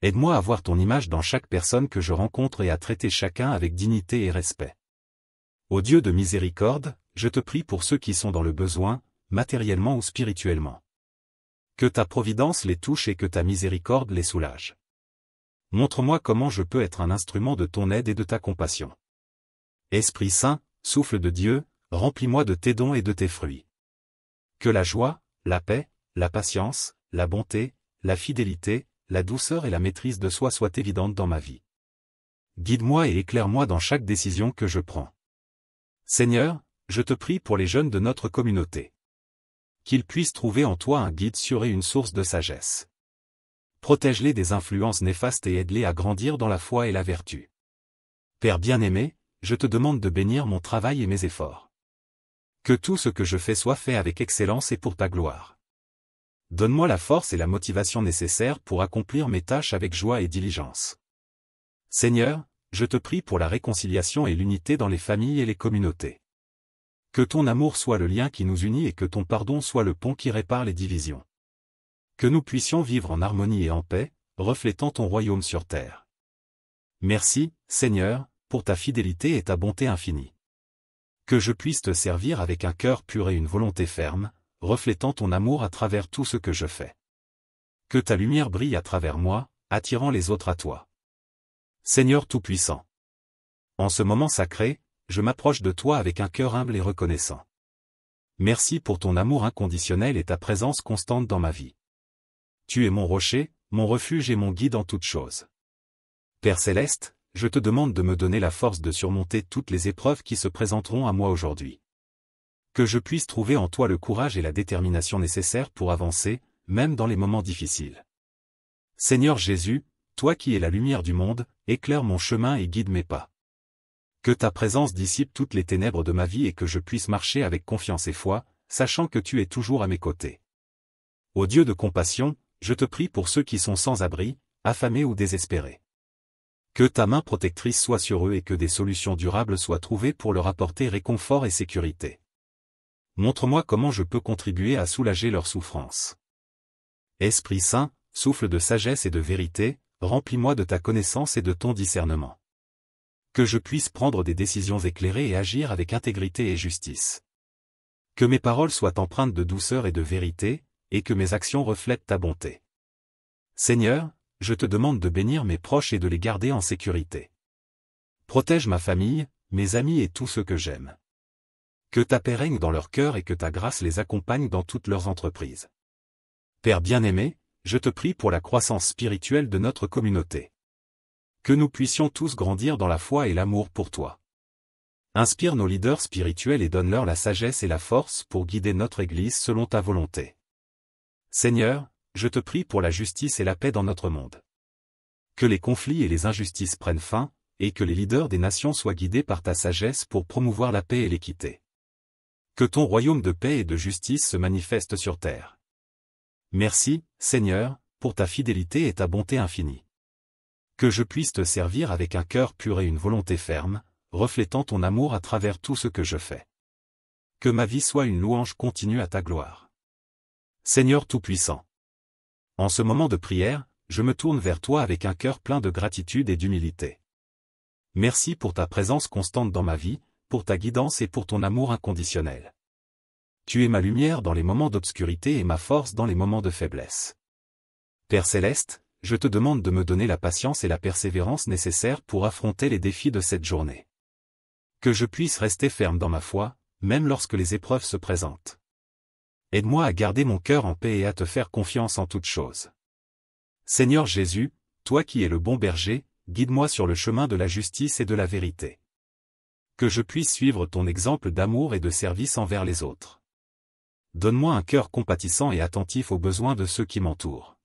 Aide-moi à voir ton image dans chaque personne que je rencontre et à traiter chacun avec dignité et respect. Ô Dieu de miséricorde, je te prie pour ceux qui sont dans le besoin, matériellement ou spirituellement. Que ta providence les touche et que ta miséricorde les soulage. Montre-moi comment je peux être un instrument de ton aide et de ta compassion. Esprit Saint, souffle de Dieu, remplis-moi de tes dons et de tes fruits. Que la joie, la paix, la patience, la bonté, la fidélité, la douceur et la maîtrise de soi soient évidentes dans ma vie. Guide-moi et éclaire-moi dans chaque décision que je prends. Seigneur, je te prie pour les jeunes de notre communauté. Qu'ils puissent trouver en toi un guide sûr et une source de sagesse. Protège-les des influences néfastes et aide-les à grandir dans la foi et la vertu. Père bien-aimé, je te demande de bénir mon travail et mes efforts. Que tout ce que je fais soit fait avec excellence et pour ta gloire. Donne-moi la force et la motivation nécessaires pour accomplir mes tâches avec joie et diligence. Seigneur, je te prie pour la réconciliation et l'unité dans les familles et les communautés. Que ton amour soit le lien qui nous unit et que ton pardon soit le pont qui répare les divisions. Que nous puissions vivre en harmonie et en paix, reflétant ton royaume sur terre. Merci, Seigneur, pour ta fidélité et ta bonté infinie. Que je puisse te servir avec un cœur pur et une volonté ferme, reflétant ton amour à travers tout ce que je fais. Que ta lumière brille à travers moi, attirant les autres à toi. Seigneur Tout-Puissant. En ce moment sacré, je m'approche de toi avec un cœur humble et reconnaissant. Merci pour ton amour inconditionnel et ta présence constante dans ma vie. Tu es mon rocher, mon refuge et mon guide en toutes choses. Père Céleste, je te demande de me donner la force de surmonter toutes les épreuves qui se présenteront à moi aujourd'hui. Que je puisse trouver en toi le courage et la détermination nécessaires pour avancer, même dans les moments difficiles. Seigneur Jésus, toi qui es la lumière du monde, éclaire mon chemin et guide mes pas. Que ta présence dissipe toutes les ténèbres de ma vie et que je puisse marcher avec confiance et foi, sachant que tu es toujours à mes côtés. Ô Dieu de compassion, je te prie pour ceux qui sont sans abri, affamés ou désespérés. Que ta main protectrice soit sur eux et que des solutions durables soient trouvées pour leur apporter réconfort et sécurité. Montre-moi comment je peux contribuer à soulager leurs souffrances. Esprit Saint, souffle de sagesse et de vérité, remplis-moi de ta connaissance et de ton discernement. Que je puisse prendre des décisions éclairées et agir avec intégrité et justice. Que mes paroles soient empreintes de douceur et de vérité, et que mes actions reflètent ta bonté. Seigneur, je te demande de bénir mes proches et de les garder en sécurité. Protège ma famille, mes amis et tous ceux que j'aime. Que ta paix règne dans leur cœur et que ta grâce les accompagne dans toutes leurs entreprises. Père bien-aimé, je te prie pour la croissance spirituelle de notre communauté. Que nous puissions tous grandir dans la foi et l'amour pour toi. Inspire nos leaders spirituels et donne-leur la sagesse et la force pour guider notre Église selon ta volonté. Seigneur, je te prie pour la justice et la paix dans notre monde. Que les conflits et les injustices prennent fin, et que les leaders des nations soient guidés par ta sagesse pour promouvoir la paix et l'équité. Que ton royaume de paix et de justice se manifeste sur terre. Merci, Seigneur, pour ta fidélité et ta bonté infinie. Que je puisse te servir avec un cœur pur et une volonté ferme, reflétant ton amour à travers tout ce que je fais. Que ma vie soit une louange continue à ta gloire. Seigneur Tout-Puissant. En ce moment de prière, je me tourne vers toi avec un cœur plein de gratitude et d'humilité. Merci pour ta présence constante dans ma vie, pour ta guidance et pour ton amour inconditionnel. Tu es ma lumière dans les moments d'obscurité et ma force dans les moments de faiblesse. Père céleste, je te demande de me donner la patience et la persévérance nécessaires pour affronter les défis de cette journée. Que je puisse rester ferme dans ma foi, même lorsque les épreuves se présentent. Aide-moi à garder mon cœur en paix et à te faire confiance en toutes choses. Seigneur Jésus, toi qui es le bon berger, guide-moi sur le chemin de la justice et de la vérité. Que je puisse suivre ton exemple d'amour et de service envers les autres. Donne-moi un cœur compatissant et attentif aux besoins de ceux qui m'entourent.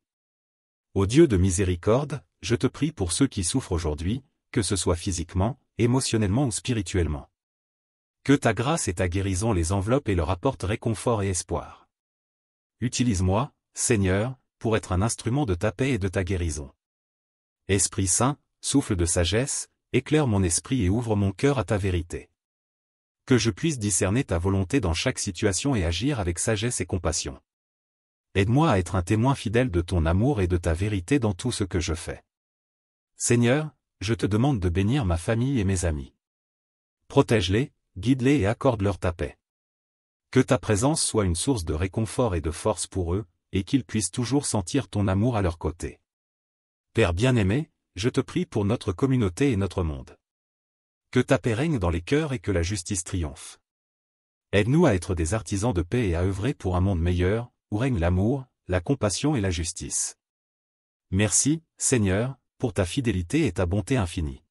Ô Dieu de miséricorde, je te prie pour ceux qui souffrent aujourd'hui, que ce soit physiquement, émotionnellement ou spirituellement. Que ta grâce et ta guérison les enveloppent et leur apportent réconfort et espoir. Utilise-moi, Seigneur, pour être un instrument de ta paix et de ta guérison. Esprit Saint, souffle de sagesse, éclaire mon esprit et ouvre mon cœur à ta vérité. Que je puisse discerner ta volonté dans chaque situation et agir avec sagesse et compassion. Aide-moi à être un témoin fidèle de ton amour et de ta vérité dans tout ce que je fais. Seigneur, je te demande de bénir ma famille et mes amis. Protège-les, guide-les et accorde-leur ta paix. Que ta présence soit une source de réconfort et de force pour eux, et qu'ils puissent toujours sentir ton amour à leur côté. Père bien-aimé, je te prie pour notre communauté et notre monde. Que ta paix règne dans les cœurs et que la justice triomphe. Aide-nous à être des artisans de paix et à œuvrer pour un monde meilleur, où règne l'amour, la compassion et la justice. Merci, Seigneur, pour ta fidélité et ta bonté infinie.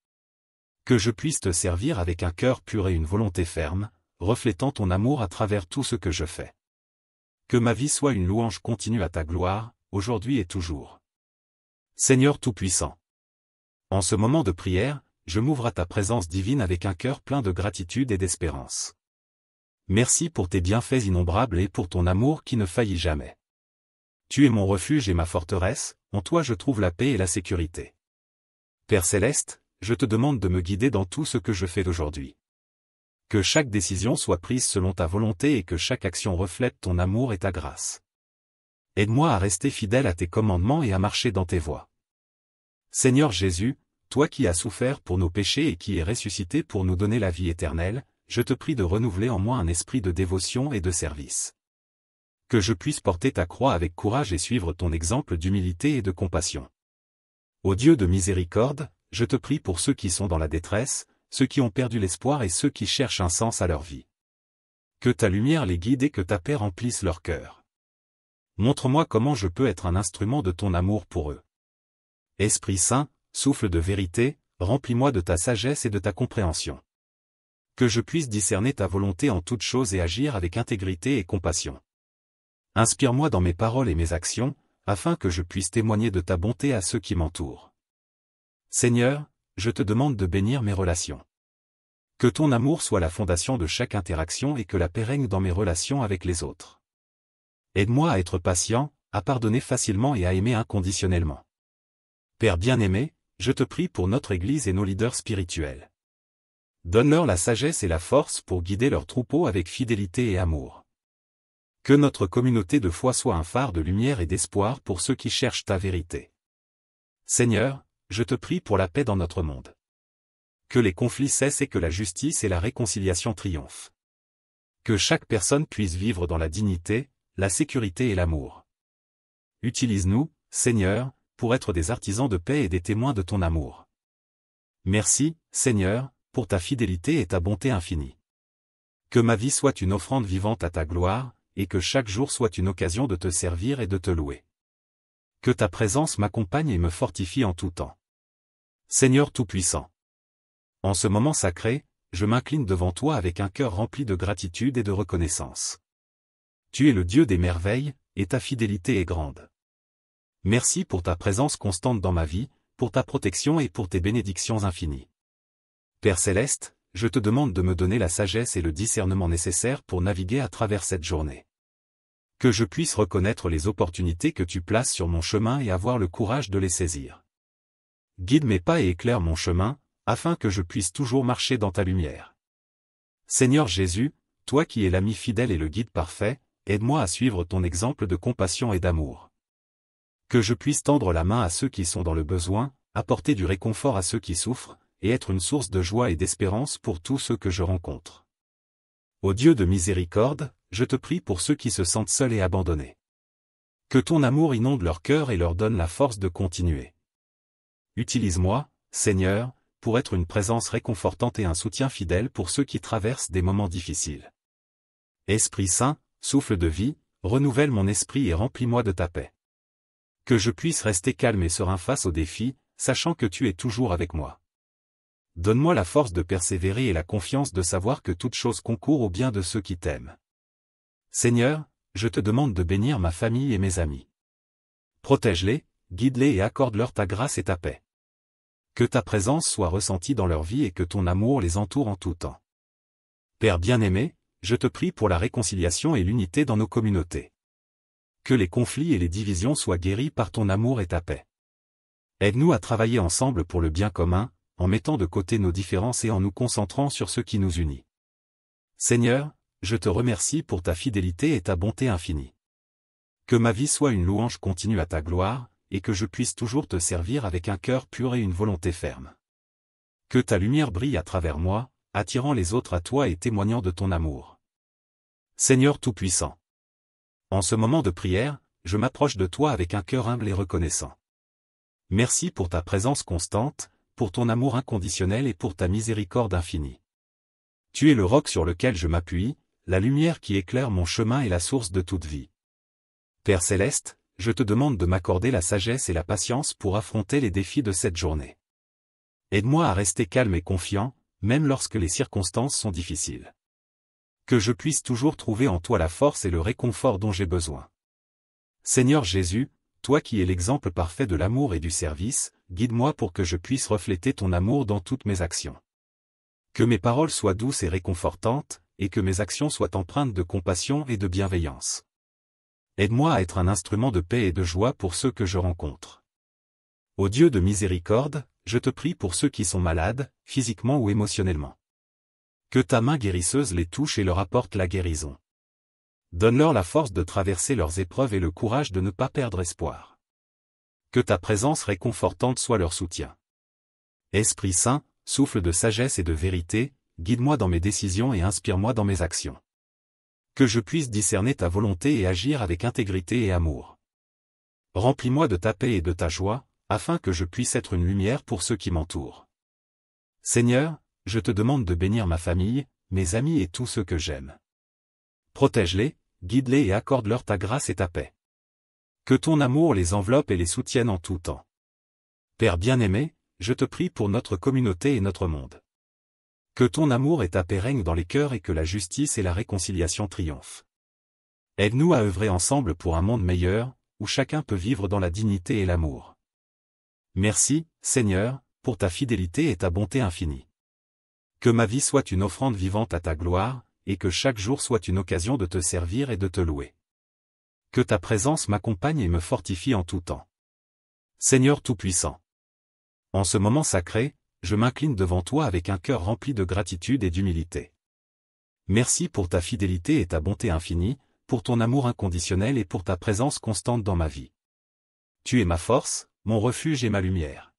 Que je puisse te servir avec un cœur pur et une volonté ferme, reflétant ton amour à travers tout ce que je fais. Que ma vie soit une louange continue à ta gloire, aujourd'hui et toujours. Seigneur Tout-Puissant. En ce moment de prière, je m'ouvre à ta présence divine avec un cœur plein de gratitude et d'espérance. Merci pour tes bienfaits innombrables et pour ton amour qui ne faillit jamais. Tu es mon refuge et ma forteresse, en toi je trouve la paix et la sécurité. Père céleste, je te demande de me guider dans tout ce que je fais d'aujourd'hui. Que chaque décision soit prise selon ta volonté et que chaque action reflète ton amour et ta grâce. Aide-moi à rester fidèle à tes commandements et à marcher dans tes voies. Seigneur Jésus, toi qui as souffert pour nos péchés et qui es ressuscité pour nous donner la vie éternelle, je te prie de renouveler en moi un esprit de dévotion et de service. Que je puisse porter ta croix avec courage et suivre ton exemple d'humilité et de compassion. Ô Dieu de miséricorde, je te prie pour ceux qui sont dans la détresse, ceux qui ont perdu l'espoir et ceux qui cherchent un sens à leur vie. Que ta lumière les guide et que ta paix remplisse leur cœur. Montre-moi comment je peux être un instrument de ton amour pour eux. Esprit Saint, souffle de vérité, remplis-moi de ta sagesse et de ta compréhension. Que je puisse discerner ta volonté en toutes choses et agir avec intégrité et compassion. Inspire-moi dans mes paroles et mes actions, afin que je puisse témoigner de ta bonté à ceux qui m'entourent. Seigneur, je te demande de bénir mes relations. Que ton amour soit la fondation de chaque interaction et que la paix règne dans mes relations avec les autres. Aide-moi à être patient, à pardonner facilement et à aimer inconditionnellement. Père bien-aimé, je te prie pour notre Église et nos leaders spirituels. Donne-leur la sagesse et la force pour guider leurs troupeaux avec fidélité et amour. Que notre communauté de foi soit un phare de lumière et d'espoir pour ceux qui cherchent ta vérité. Seigneur, je te prie pour la paix dans notre monde. Que les conflits cessent et que la justice et la réconciliation triomphent. Que chaque personne puisse vivre dans la dignité, la sécurité et l'amour. Utilise-nous, Seigneur, pour être des artisans de paix et des témoins de ton amour. Merci, Seigneur, pour ta fidélité et ta bonté infinie. Que ma vie soit une offrande vivante à ta gloire, et que chaque jour soit une occasion de te servir et de te louer. Que ta présence m'accompagne et me fortifie en tout temps. Seigneur Tout-Puissant. En ce moment sacré, je m'incline devant toi avec un cœur rempli de gratitude et de reconnaissance. Tu es le Dieu des merveilles, et ta fidélité est grande. Merci pour ta présence constante dans ma vie, pour ta protection et pour tes bénédictions infinies. Père céleste, je te demande de me donner la sagesse et le discernement nécessaires pour naviguer à travers cette journée. Que je puisse reconnaître les opportunités que tu places sur mon chemin et avoir le courage de les saisir. Guide mes pas et éclaire mon chemin, afin que je puisse toujours marcher dans ta lumière. Seigneur Jésus, toi qui es l'ami fidèle et le guide parfait, aide-moi à suivre ton exemple de compassion et d'amour. Que je puisse tendre la main à ceux qui sont dans le besoin, apporter du réconfort à ceux qui souffrent, et être une source de joie et d'espérance pour tous ceux que je rencontre. Ô Dieu de miséricorde, je te prie pour ceux qui se sentent seuls et abandonnés. Que ton amour inonde leur cœur et leur donne la force de continuer. Utilise-moi, Seigneur, pour être une présence réconfortante et un soutien fidèle pour ceux qui traversent des moments difficiles. Esprit Saint, souffle de vie, renouvelle mon esprit et remplis-moi de ta paix. Que je puisse rester calme et serein face aux défis, sachant que tu es toujours avec moi. Donne-moi la force de persévérer et la confiance de savoir que toute chose concourt au bien de ceux qui t'aiment. Seigneur, je te demande de bénir ma famille et mes amis. Protège-les, guide-les et accorde-leur ta grâce et ta paix. Que ta présence soit ressentie dans leur vie et que ton amour les entoure en tout temps. Père bien-aimé, je te prie pour la réconciliation et l'unité dans nos communautés. Que les conflits et les divisions soient guéris par ton amour et ta paix. Aide-nous à travailler ensemble pour le bien commun, en mettant de côté nos différences et en nous concentrant sur ce qui nous unit. Seigneur, je te remercie pour ta fidélité et ta bonté infinie. Que ma vie soit une louange continue à ta gloire, et que je puisse toujours te servir avec un cœur pur et une volonté ferme. Que ta lumière brille à travers moi, attirant les autres à toi et témoignant de ton amour. Seigneur Tout-Puissant. En ce moment de prière, je m'approche de toi avec un cœur humble et reconnaissant. Merci pour ta présence constante, pour ton amour inconditionnel et pour ta miséricorde infinie. Tu es le roc sur lequel je m'appuie, la lumière qui éclaire mon chemin et la source de toute vie. Père Céleste, je te demande de m'accorder la sagesse et la patience pour affronter les défis de cette journée. Aide-moi à rester calme et confiant, même lorsque les circonstances sont difficiles. Que je puisse toujours trouver en toi la force et le réconfort dont j'ai besoin. Seigneur Jésus, toi qui es l'exemple parfait de l'amour et du service, guide-moi pour que je puisse refléter ton amour dans toutes mes actions. Que mes paroles soient douces et réconfortantes, et que mes actions soient empreintes de compassion et de bienveillance. Aide-moi à être un instrument de paix et de joie pour ceux que je rencontre. Ô Dieu de miséricorde, je te prie pour ceux qui sont malades, physiquement ou émotionnellement. Que ta main guérisseuse les touche et leur apporte la guérison. Donne-leur la force de traverser leurs épreuves et le courage de ne pas perdre espoir. Que ta présence réconfortante soit leur soutien. Esprit Saint, souffle de sagesse et de vérité, guide-moi dans mes décisions et inspire-moi dans mes actions. Que je puisse discerner ta volonté et agir avec intégrité et amour. Remplis-moi de ta paix et de ta joie, afin que je puisse être une lumière pour ceux qui m'entourent. Seigneur, je te demande de bénir ma famille, mes amis et tous ceux que j'aime. Protège-les, guide-les et accorde-leur ta grâce et ta paix. Que ton amour les enveloppe et les soutienne en tout temps. Père bien-aimé, je te prie pour notre communauté et notre monde. Que ton amour et ta paix règnent dans les cœurs et que la justice et la réconciliation triomphent. Aide-nous à œuvrer ensemble pour un monde meilleur, où chacun peut vivre dans la dignité et l'amour. Merci, Seigneur, pour ta fidélité et ta bonté infinie. Que ma vie soit une offrande vivante à ta gloire, et que chaque jour soit une occasion de te servir et de te louer. Que ta présence m'accompagne et me fortifie en tout temps. Seigneur Tout-Puissant. En ce moment sacré, je m'incline devant toi avec un cœur rempli de gratitude et d'humilité. Merci pour ta fidélité et ta bonté infinie, pour ton amour inconditionnel et pour ta présence constante dans ma vie. Tu es ma force, mon refuge et ma lumière.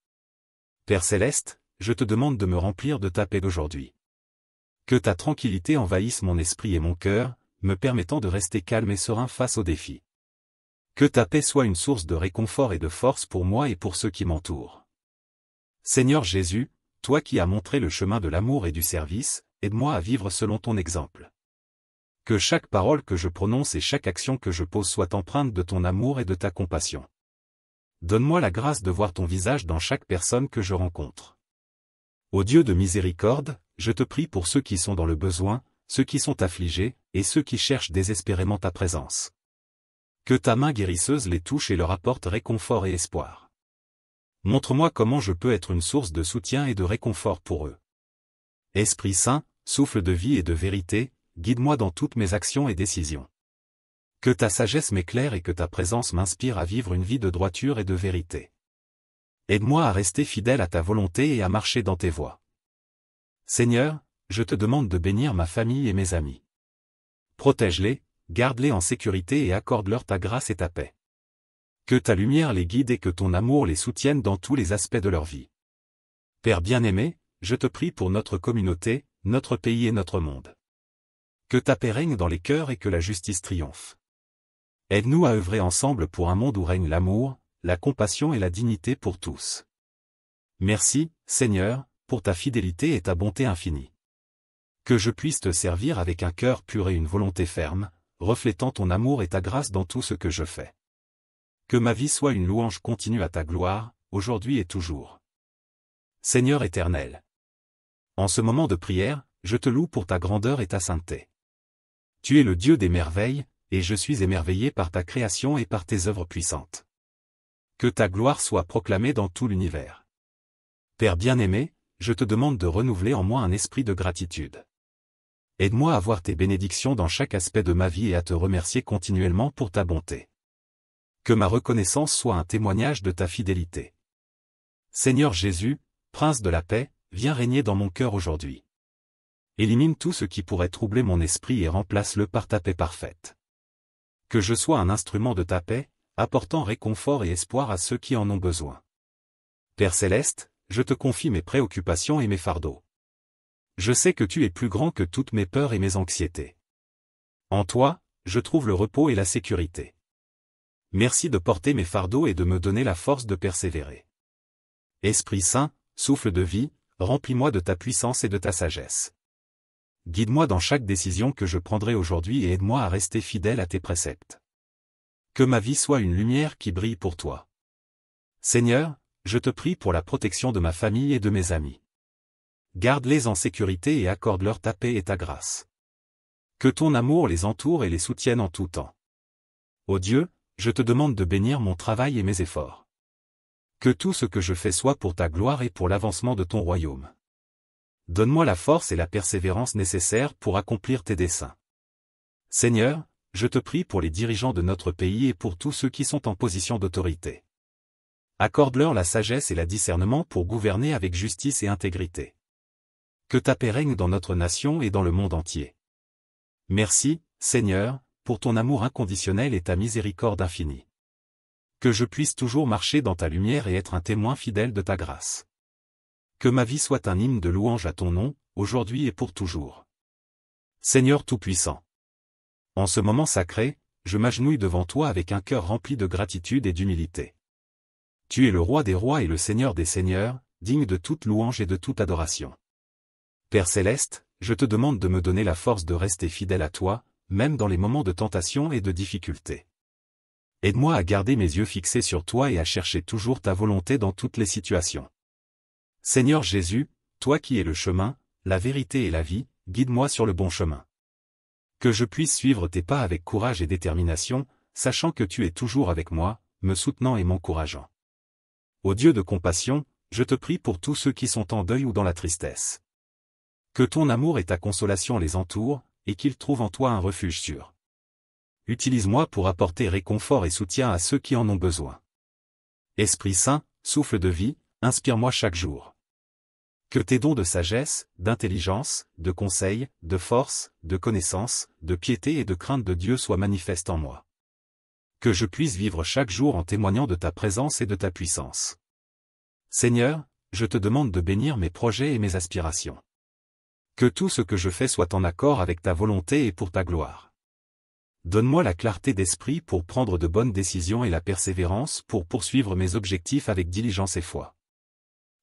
Père Céleste, je te demande de me remplir de ta paix d'aujourd'hui. Que ta tranquillité envahisse mon esprit et mon cœur, me permettant de rester calme et serein face aux défis. Que ta paix soit une source de réconfort et de force pour moi et pour ceux qui m'entourent. Seigneur Jésus, toi qui as montré le chemin de l'amour et du service, aide-moi à vivre selon ton exemple. Que chaque parole que je prononce et chaque action que je pose soit empreinte de ton amour et de ta compassion. Donne-moi la grâce de voir ton visage dans chaque personne que je rencontre. Ô Dieu de miséricorde, je te prie pour ceux qui sont dans le besoin, ceux qui sont affligés, et ceux qui cherchent désespérément ta présence. Que ta main guérisseuse les touche et leur apporte réconfort et espoir. Montre-moi comment je peux être une source de soutien et de réconfort pour eux. Esprit Saint, souffle de vie et de vérité, guide-moi dans toutes mes actions et décisions. Que ta sagesse m'éclaire et que ta présence m'inspire à vivre une vie de droiture et de vérité. Aide-moi à rester fidèle à ta volonté et à marcher dans tes voies. Seigneur, je te demande de bénir ma famille et mes amis. Protège-les, garde-les en sécurité et accorde-leur ta grâce et ta paix. Que ta lumière les guide et que ton amour les soutienne dans tous les aspects de leur vie. Père bien-aimé, je te prie pour notre communauté, notre pays et notre monde. Que ta paix règne dans les cœurs et que la justice triomphe. Aide-nous à œuvrer ensemble pour un monde où règne l'amour, la compassion et la dignité pour tous. Merci, Seigneur, pour ta fidélité et ta bonté infinie. Que je puisse te servir avec un cœur pur et une volonté ferme, reflétant ton amour et ta grâce dans tout ce que je fais. Que ma vie soit une louange continue à ta gloire, aujourd'hui et toujours. Seigneur éternel. En ce moment de prière, je te loue pour ta grandeur et ta sainteté. Tu es le Dieu des merveilles, et je suis émerveillé par ta création et par tes œuvres puissantes. Que ta gloire soit proclamée dans tout l'univers. Père bien-aimé, je te demande de renouveler en moi un esprit de gratitude. Aide-moi à voir tes bénédictions dans chaque aspect de ma vie et à te remercier continuellement pour ta bonté. Que ma reconnaissance soit un témoignage de ta fidélité. Seigneur Jésus, Prince de la paix, viens régner dans mon cœur aujourd'hui. Élimine tout ce qui pourrait troubler mon esprit et remplace-le par ta paix parfaite. Que je sois un instrument de ta paix, apportant réconfort et espoir à ceux qui en ont besoin. Père céleste, je te confie mes préoccupations et mes fardeaux. Je sais que tu es plus grand que toutes mes peurs et mes anxiétés. En toi, je trouve le repos et la sécurité. Merci de porter mes fardeaux et de me donner la force de persévérer. Esprit Saint, souffle de vie, remplis-moi de ta puissance et de ta sagesse. Guide-moi dans chaque décision que je prendrai aujourd'hui et aide-moi à rester fidèle à tes préceptes. Que ma vie soit une lumière qui brille pour toi. Seigneur, je te prie pour la protection de ma famille et de mes amis. Garde-les en sécurité et accorde-leur ta paix et ta grâce. Que ton amour les entoure et les soutienne en tout temps. Ô Dieu, je te demande de bénir mon travail et mes efforts. Que tout ce que je fais soit pour ta gloire et pour l'avancement de ton royaume. Donne-moi la force et la persévérance nécessaires pour accomplir tes desseins. Seigneur, je te prie pour les dirigeants de notre pays et pour tous ceux qui sont en position d'autorité. Accorde-leur la sagesse et le discernement pour gouverner avec justice et intégrité. Que ta paix règne dans notre nation et dans le monde entier. Merci, Seigneur, pour ton amour inconditionnel et ta miséricorde infinie. Que je puisse toujours marcher dans ta lumière et être un témoin fidèle de ta grâce. Que ma vie soit un hymne de louange à ton nom, aujourd'hui et pour toujours. Seigneur Tout-Puissant. En ce moment sacré, je m'agenouille devant toi avec un cœur rempli de gratitude et d'humilité. Tu es le roi des rois et le Seigneur des seigneurs, digne de toute louange et de toute adoration. Père céleste, je te demande de me donner la force de rester fidèle à toi, même dans les moments de tentation et de difficulté. Aide-moi à garder mes yeux fixés sur toi et à chercher toujours ta volonté dans toutes les situations. Seigneur Jésus, toi qui es le chemin, la vérité et la vie, guide-moi sur le bon chemin. Que je puisse suivre tes pas avec courage et détermination, sachant que tu es toujours avec moi, me soutenant et m'encourageant. Ô Dieu de compassion, je te prie pour tous ceux qui sont en deuil ou dans la tristesse. Que ton amour et ta consolation les entourent, et qu'ils trouvent en toi un refuge sûr. Utilise-moi pour apporter réconfort et soutien à ceux qui en ont besoin. Esprit Saint, souffle de vie, inspire-moi chaque jour. Que tes dons de sagesse, d'intelligence, de conseil, de force, de connaissance, de piété et de crainte de Dieu soient manifestes en moi. Que je puisse vivre chaque jour en témoignant de ta présence et de ta puissance. Seigneur, je te demande de bénir mes projets et mes aspirations. Que tout ce que je fais soit en accord avec ta volonté et pour ta gloire. Donne-moi la clarté d'esprit pour prendre de bonnes décisions et la persévérance pour poursuivre mes objectifs avec diligence et foi.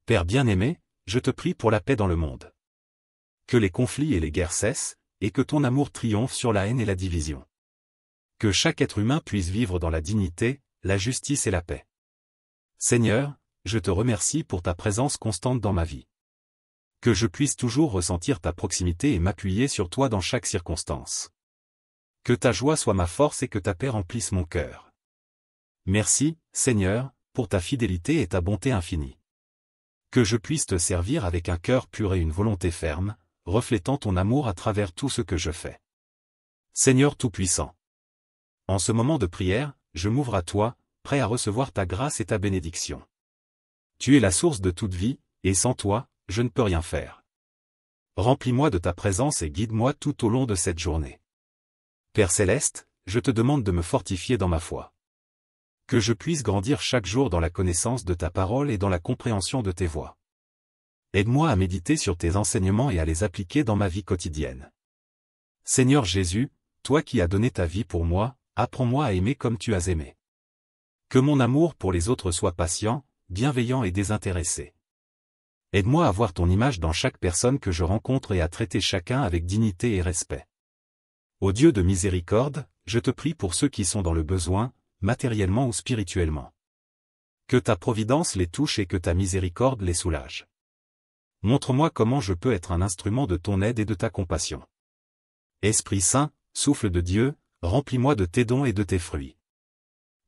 Père bien-aimé, je te prie pour la paix dans le monde. Que les conflits et les guerres cessent, et que ton amour triomphe sur la haine et la division. Que chaque être humain puisse vivre dans la dignité, la justice et la paix. Seigneur, je te remercie pour ta présence constante dans ma vie. Que je puisse toujours ressentir ta proximité et m'appuyer sur toi dans chaque circonstance. Que ta joie soit ma force et que ta paix remplisse mon cœur. Merci, Seigneur, pour ta fidélité et ta bonté infinie. Que je puisse te servir avec un cœur pur et une volonté ferme, reflétant ton amour à travers tout ce que je fais. Seigneur Tout-Puissant. En ce moment de prière, je m'ouvre à toi, prêt à recevoir ta grâce et ta bénédiction. Tu es la source de toute vie, et sans toi, je ne peux rien faire. Remplis-moi de ta présence et guide-moi tout au long de cette journée. Père céleste, je te demande de me fortifier dans ma foi. Que je puisse grandir chaque jour dans la connaissance de ta parole et dans la compréhension de tes voies. Aide-moi à méditer sur tes enseignements et à les appliquer dans ma vie quotidienne. Seigneur Jésus, toi qui as donné ta vie pour moi, apprends-moi à aimer comme tu as aimé. Que mon amour pour les autres soit patient, bienveillant et désintéressé. Aide-moi à voir ton image dans chaque personne que je rencontre et à traiter chacun avec dignité et respect. Ô Dieu de miséricorde, je te prie pour ceux qui sont dans le besoin, matériellement ou spirituellement. Que ta providence les touche et que ta miséricorde les soulage. Montre-moi comment je peux être un instrument de ton aide et de ta compassion. Esprit Saint, souffle de Dieu, remplis-moi de tes dons et de tes fruits.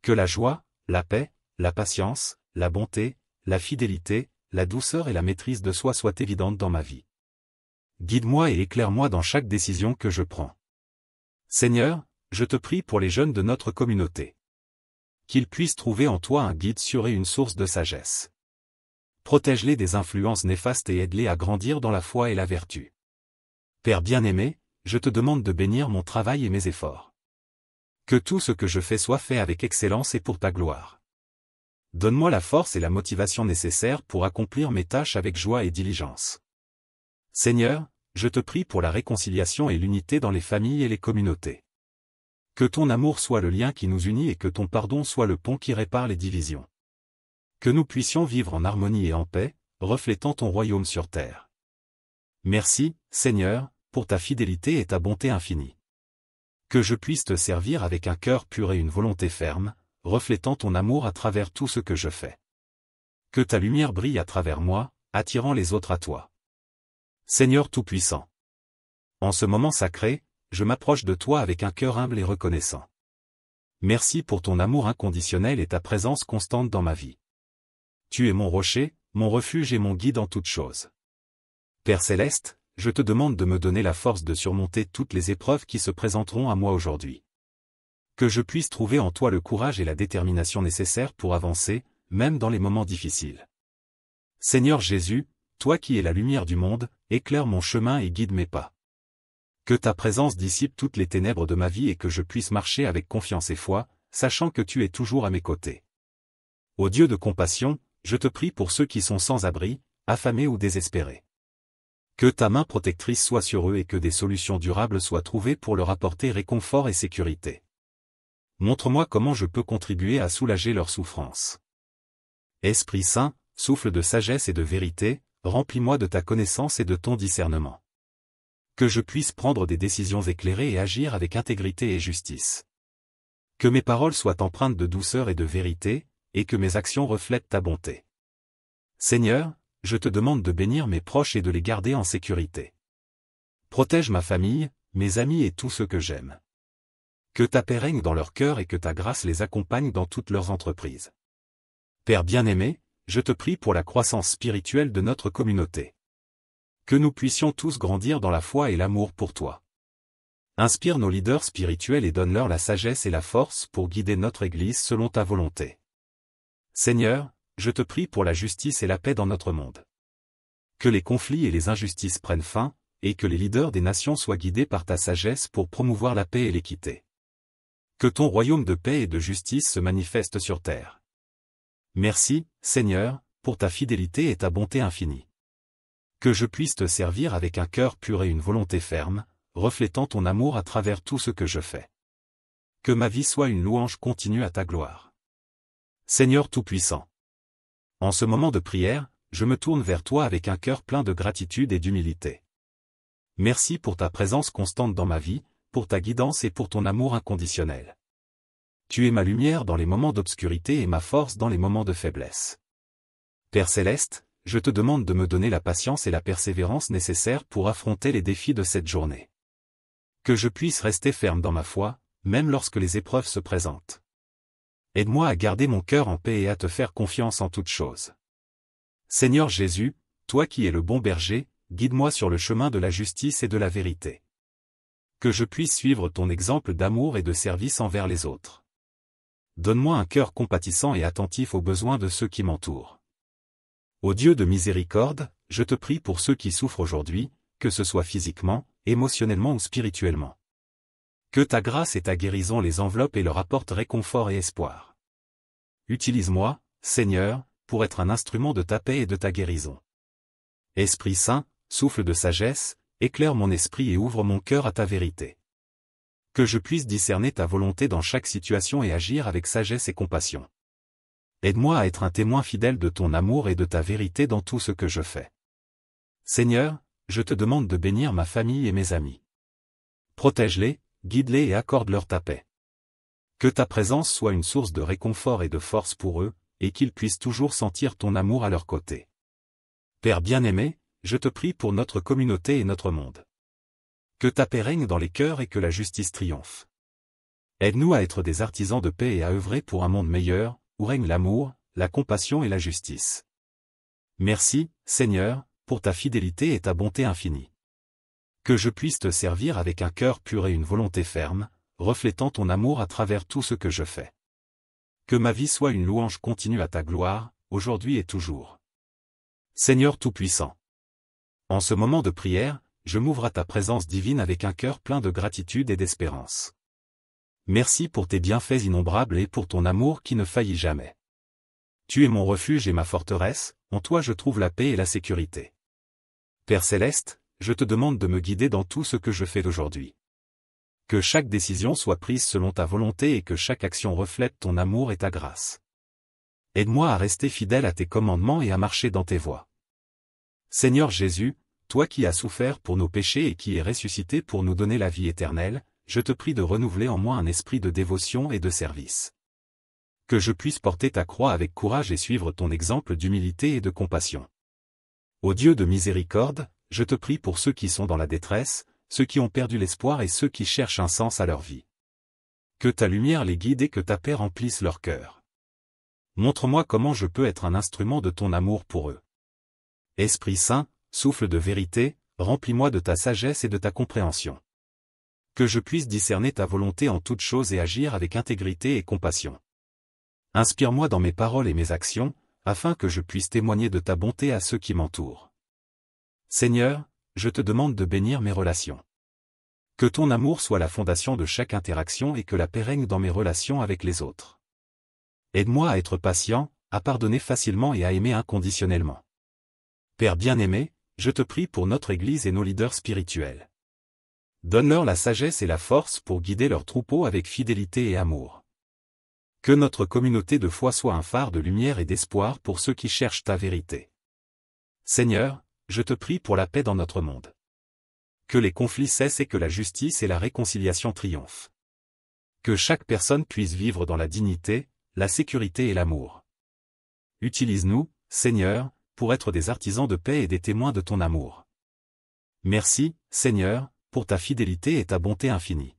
Que la joie, la paix, la patience, la bonté, la fidélité, la douceur et la maîtrise de soi soient évidentes dans ma vie. Guide-moi et éclaire-moi dans chaque décision que je prends. Seigneur, je te prie pour les jeunes de notre communauté. Qu'ils puissent trouver en toi un guide sûr et une source de sagesse. Protège-les des influences néfastes et aide-les à grandir dans la foi et la vertu. Père bien-aimé, je te demande de bénir mon travail et mes efforts. Que tout ce que je fais soit fait avec excellence et pour ta gloire. Donne-moi la force et la motivation nécessaires pour accomplir mes tâches avec joie et diligence. Seigneur, je te prie pour la réconciliation et l'unité dans les familles et les communautés. Que ton amour soit le lien qui nous unit et que ton pardon soit le pont qui répare les divisions. Que nous puissions vivre en harmonie et en paix, reflétant ton royaume sur terre. Merci, Seigneur, pour ta fidélité et ta bonté infinie. Que je puisse te servir avec un cœur pur et une volonté ferme, reflétant ton amour à travers tout ce que je fais. Que ta lumière brille à travers moi, attirant les autres à toi. Seigneur Tout-Puissant. En ce moment sacré, je m'approche de toi avec un cœur humble et reconnaissant. Merci pour ton amour inconditionnel et ta présence constante dans ma vie. Tu es mon rocher, mon refuge et mon guide en toutes choses. Père Céleste, je te demande de me donner la force de surmonter toutes les épreuves qui se présenteront à moi aujourd'hui. Que je puisse trouver en toi le courage et la détermination nécessaires pour avancer, même dans les moments difficiles. Seigneur Jésus, toi qui es la lumière du monde, éclaire mon chemin et guide mes pas. Que ta présence dissipe toutes les ténèbres de ma vie et que je puisse marcher avec confiance et foi, sachant que tu es toujours à mes côtés. Ô Dieu de compassion, je te prie pour ceux qui sont sans abri, affamés ou désespérés. Que ta main protectrice soit sur eux et que des solutions durables soient trouvées pour leur apporter réconfort et sécurité. Montre-moi comment je peux contribuer à soulager leurs souffrances. Esprit Saint, souffle de sagesse et de vérité, remplis-moi de ta connaissance et de ton discernement. Que je puisse prendre des décisions éclairées et agir avec intégrité et justice. Que mes paroles soient empreintes de douceur et de vérité, et que mes actions reflètent ta bonté. Seigneur, je te demande de bénir mes proches et de les garder en sécurité. Protège ma famille, mes amis et tous ceux que j'aime. Que ta paix règne dans leur cœur et que ta grâce les accompagne dans toutes leurs entreprises. Père bien-aimé, je te prie pour la croissance spirituelle de notre communauté. Que nous puissions tous grandir dans la foi et l'amour pour toi. Inspire nos leaders spirituels et donne-leur la sagesse et la force pour guider notre Église selon ta volonté. Seigneur, je te prie pour la justice et la paix dans notre monde. Que les conflits et les injustices prennent fin, et que les leaders des nations soient guidés par ta sagesse pour promouvoir la paix et l'équité. Que ton royaume de paix et de justice se manifeste sur terre. Merci, Seigneur, pour ta fidélité et ta bonté infinie. Que je puisse te servir avec un cœur pur et une volonté ferme, reflétant ton amour à travers tout ce que je fais. Que ma vie soit une louange continue à ta gloire. Seigneur Tout-Puissant. En ce moment de prière, je me tourne vers toi avec un cœur plein de gratitude et d'humilité. Merci pour ta présence constante dans ma vie, pour ta guidance et pour ton amour inconditionnel. Tu es ma lumière dans les moments d'obscurité et ma force dans les moments de faiblesse. Père Céleste, je te demande de me donner la patience et la persévérance nécessaires pour affronter les défis de cette journée. Que je puisse rester ferme dans ma foi, même lorsque les épreuves se présentent. Aide-moi à garder mon cœur en paix et à te faire confiance en toutes choses. Seigneur Jésus, toi qui es le bon berger, guide-moi sur le chemin de la justice et de la vérité. Que je puisse suivre ton exemple d'amour et de service envers les autres. Donne-moi un cœur compatissant et attentif aux besoins de ceux qui m'entourent. Ô Dieu de miséricorde, je te prie pour ceux qui souffrent aujourd'hui, que ce soit physiquement, émotionnellement ou spirituellement. Que ta grâce et ta guérison les enveloppent et leur apportent réconfort et espoir. Utilise-moi, Seigneur, pour être un instrument de ta paix et de ta guérison. Esprit Saint, souffle de sagesse, éclaire mon esprit et ouvre mon cœur à ta vérité. Que je puisse discerner ta volonté dans chaque situation et agir avec sagesse et compassion. Aide-moi à être un témoin fidèle de ton amour et de ta vérité dans tout ce que je fais. Seigneur, je te demande de bénir ma famille et mes amis. Protège-les, guide-les et accorde-leur ta paix. Que ta présence soit une source de réconfort et de force pour eux, et qu'ils puissent toujours sentir ton amour à leur côté. Père bien-aimé, je te prie pour notre communauté et notre monde. Que ta paix règne dans les cœurs et que la justice triomphe. Aide-nous à être des artisans de paix et à œuvrer pour un monde meilleur, où règne l'amour, la compassion et la justice. Merci, Seigneur, pour ta fidélité et ta bonté infinie. Que je puisse te servir avec un cœur pur et une volonté ferme, reflétant ton amour à travers tout ce que je fais. Que ma vie soit une louange continue à ta gloire, aujourd'hui et toujours. Seigneur Tout-Puissant. En ce moment de prière, je m'ouvre à ta présence divine avec un cœur plein de gratitude et d'espérance. Merci pour tes bienfaits innombrables et pour ton amour qui ne faillit jamais. Tu es mon refuge et ma forteresse, en toi je trouve la paix et la sécurité. Père Céleste, je te demande de me guider dans tout ce que je fais d'aujourd'hui. Que chaque décision soit prise selon ta volonté et que chaque action reflète ton amour et ta grâce. Aide-moi à rester fidèle à tes commandements et à marcher dans tes voies. Seigneur Jésus, toi qui as souffert pour nos péchés et qui es ressuscité pour nous donner la vie éternelle, je te prie de renouveler en moi un esprit de dévotion et de service. Que je puisse porter ta croix avec courage et suivre ton exemple d'humilité et de compassion. Ô Dieu de miséricorde, je te prie pour ceux qui sont dans la détresse, ceux qui ont perdu l'espoir et ceux qui cherchent un sens à leur vie. Que ta lumière les guide et que ta paix remplisse leur cœur. Montre-moi comment je peux être un instrument de ton amour pour eux. Esprit Saint, souffle de vérité, remplis-moi de ta sagesse et de ta compréhension. Que je puisse discerner ta volonté en toutes choses et agir avec intégrité et compassion. Inspire-moi dans mes paroles et mes actions, afin que je puisse témoigner de ta bonté à ceux qui m'entourent. Seigneur, je te demande de bénir mes relations. Que ton amour soit la fondation de chaque interaction et que la paix règne dans mes relations avec les autres. Aide-moi à être patient, à pardonner facilement et à aimer inconditionnellement. Père bien-aimé, je te prie pour notre Église et nos leaders spirituels. Donne-leur la sagesse et la force pour guider leurs troupeaux avec fidélité et amour. Que notre communauté de foi soit un phare de lumière et d'espoir pour ceux qui cherchent ta vérité. Seigneur, je te prie pour la paix dans notre monde. Que les conflits cessent et que la justice et la réconciliation triomphent. Que chaque personne puisse vivre dans la dignité, la sécurité et l'amour. Utilise-nous, Seigneur, pour être des artisans de paix et des témoins de ton amour. Merci, Seigneur, pour ta fidélité et ta bonté infinie.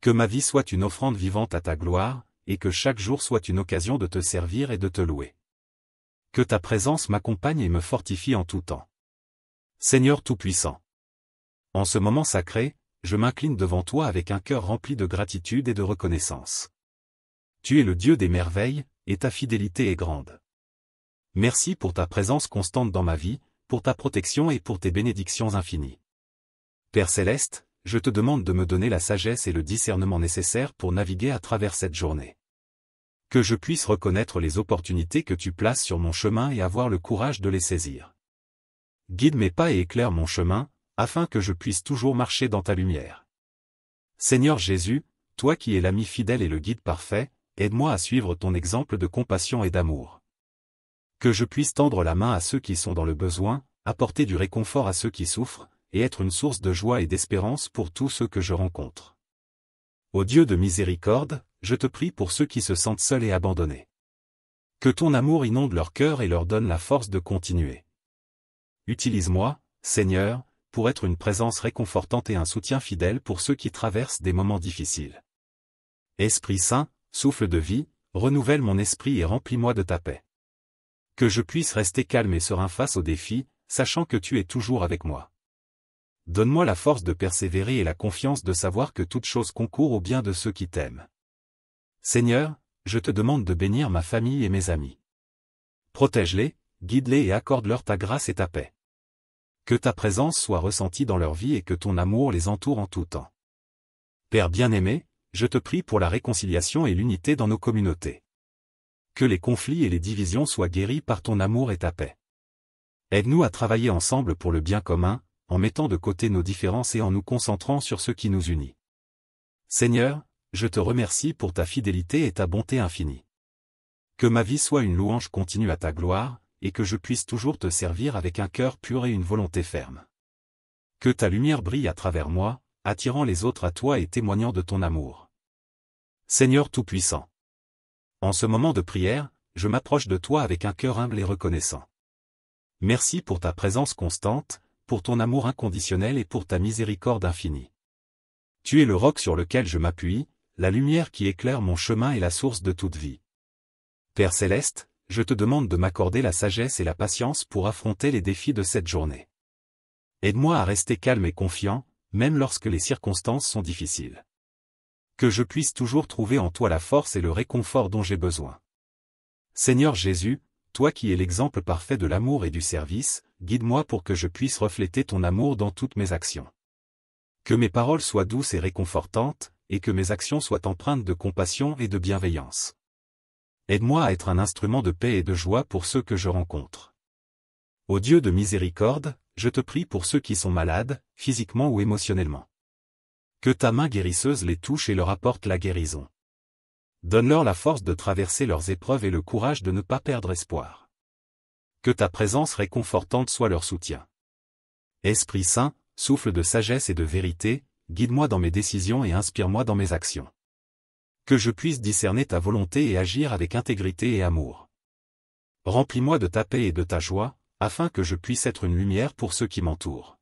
Que ma vie soit une offrande vivante à ta gloire, et que chaque jour soit une occasion de te servir et de te louer. Que ta présence m'accompagne et me fortifie en tout temps. Seigneur Tout-Puissant. En ce moment sacré, je m'incline devant toi avec un cœur rempli de gratitude et de reconnaissance. Tu es le Dieu des merveilles, et ta fidélité est grande. Merci pour ta présence constante dans ma vie, pour ta protection et pour tes bénédictions infinies. Père Céleste, je te demande de me donner la sagesse et le discernement nécessaires pour naviguer à travers cette journée. Que je puisse reconnaître les opportunités que tu places sur mon chemin et avoir le courage de les saisir. Guide mes pas et éclaire mon chemin, afin que je puisse toujours marcher dans ta lumière. Seigneur Jésus, toi qui es l'ami fidèle et le guide parfait, aide-moi à suivre ton exemple de compassion et d'amour. Que je puisse tendre la main à ceux qui sont dans le besoin, apporter du réconfort à ceux qui souffrent, et être une source de joie et d'espérance pour tous ceux que je rencontre. Ô Dieu de miséricorde, je te prie pour ceux qui se sentent seuls et abandonnés. Que ton amour inonde leur cœur et leur donne la force de continuer. Utilise-moi, Seigneur, pour être une présence réconfortante et un soutien fidèle pour ceux qui traversent des moments difficiles. Esprit Saint, souffle de vie, renouvelle mon esprit et remplis-moi de ta paix. Que je puisse rester calme et serein face aux défis, sachant que tu es toujours avec moi. Donne-moi la force de persévérer et la confiance de savoir que toute chose concourt au bien de ceux qui t'aiment. Seigneur, je te demande de bénir ma famille et mes amis. Protège-les, guide-les et accorde-leur ta grâce et ta paix. Que ta présence soit ressentie dans leur vie et que ton amour les entoure en tout temps. Père bien-aimé, je te prie pour la réconciliation et l'unité dans nos communautés. Que les conflits et les divisions soient guéris par ton amour et ta paix. Aide-nous à travailler ensemble pour le bien commun, en mettant de côté nos différences et en nous concentrant sur ce qui nous unit. Seigneur, je te remercie pour ta fidélité et ta bonté infinie. Que ma vie soit une louange continue à ta gloire, et que je puisse toujours te servir avec un cœur pur et une volonté ferme. Que ta lumière brille à travers moi, attirant les autres à toi et témoignant de ton amour. Seigneur Tout-Puissant. En ce moment de prière, je m'approche de toi avec un cœur humble et reconnaissant. Merci pour ta présence constante, pour ton amour inconditionnel et pour ta miséricorde infinie. Tu es le roc sur lequel je m'appuie, la lumière qui éclaire mon chemin et la source de toute vie. Père Céleste, je te demande de m'accorder la sagesse et la patience pour affronter les défis de cette journée. Aide-moi à rester calme et confiant, même lorsque les circonstances sont difficiles. Que je puisse toujours trouver en toi la force et le réconfort dont j'ai besoin. Seigneur Jésus, toi qui es l'exemple parfait de l'amour et du service, guide-moi pour que je puisse refléter ton amour dans toutes mes actions. Que mes paroles soient douces et réconfortantes, et que mes actions soient empreintes de compassion et de bienveillance. Aide-moi à être un instrument de paix et de joie pour ceux que je rencontre. Ô Dieu de miséricorde, je te prie pour ceux qui sont malades, physiquement ou émotionnellement. Que ta main guérisseuse les touche et leur apporte la guérison. Donne-leur la force de traverser leurs épreuves et le courage de ne pas perdre espoir. Que ta présence réconfortante soit leur soutien. Esprit Saint, souffle de sagesse et de vérité, guide-moi dans mes décisions et inspire-moi dans mes actions. Que je puisse discerner ta volonté et agir avec intégrité et amour. Remplis-moi de ta paix et de ta joie, afin que je puisse être une lumière pour ceux qui m'entourent.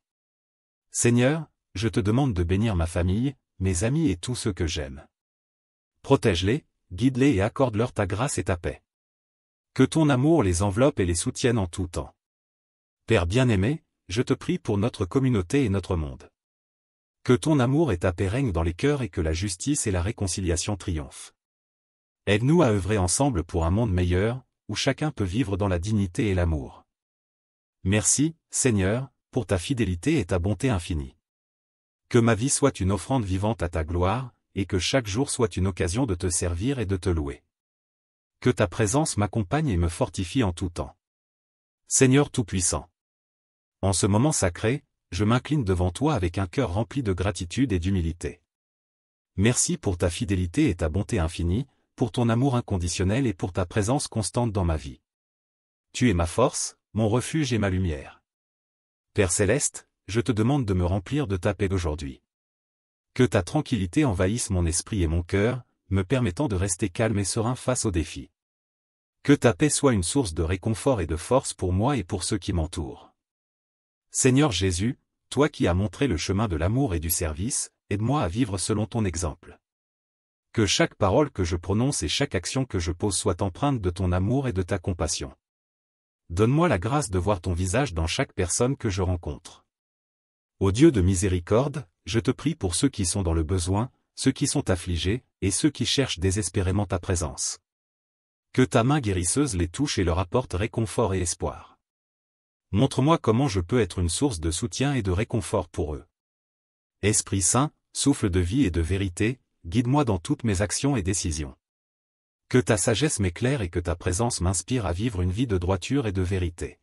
Seigneur, je te demande de bénir ma famille, mes amis et tous ceux que j'aime. Protège-les, guide-les et accorde-leur ta grâce et ta paix. Que ton amour les enveloppe et les soutienne en tout temps. Père bien-aimé, je te prie pour notre communauté et notre monde. Que ton amour et ta paix règnent dans les cœurs et que la justice et la réconciliation triomphent. Aide-nous à œuvrer ensemble pour un monde meilleur, où chacun peut vivre dans la dignité et l'amour. Merci, Seigneur, pour ta fidélité et ta bonté infinie. Que ma vie soit une offrande vivante à ta gloire, et que chaque jour soit une occasion de te servir et de te louer. Que ta présence m'accompagne et me fortifie en tout temps. Seigneur Tout-Puissant. En ce moment sacré, je m'incline devant toi avec un cœur rempli de gratitude et d'humilité. Merci pour ta fidélité et ta bonté infinie, pour ton amour inconditionnel et pour ta présence constante dans ma vie. Tu es ma force, mon refuge et ma lumière. Père Céleste, je te demande de me remplir de ta paix d'aujourd'hui. Que ta tranquillité envahisse mon esprit et mon cœur, me permettant de rester calme et serein face aux défis. Que ta paix soit une source de réconfort et de force pour moi et pour ceux qui m'entourent. Seigneur Jésus, toi qui as montré le chemin de l'amour et du service, aide-moi à vivre selon ton exemple. Que chaque parole que je prononce et chaque action que je pose soit empreinte de ton amour et de ta compassion. Donne-moi la grâce de voir ton visage dans chaque personne que je rencontre. Ô Dieu de miséricorde, je te prie pour ceux qui sont dans le besoin, ceux qui sont affligés, et ceux qui cherchent désespérément ta présence. Que ta main guérisseuse les touche et leur apporte réconfort et espoir. Montre-moi comment je peux être une source de soutien et de réconfort pour eux. Esprit Saint, souffle de vie et de vérité, guide-moi dans toutes mes actions et décisions. Que ta sagesse m'éclaire et que ta présence m'inspire à vivre une vie de droiture et de vérité.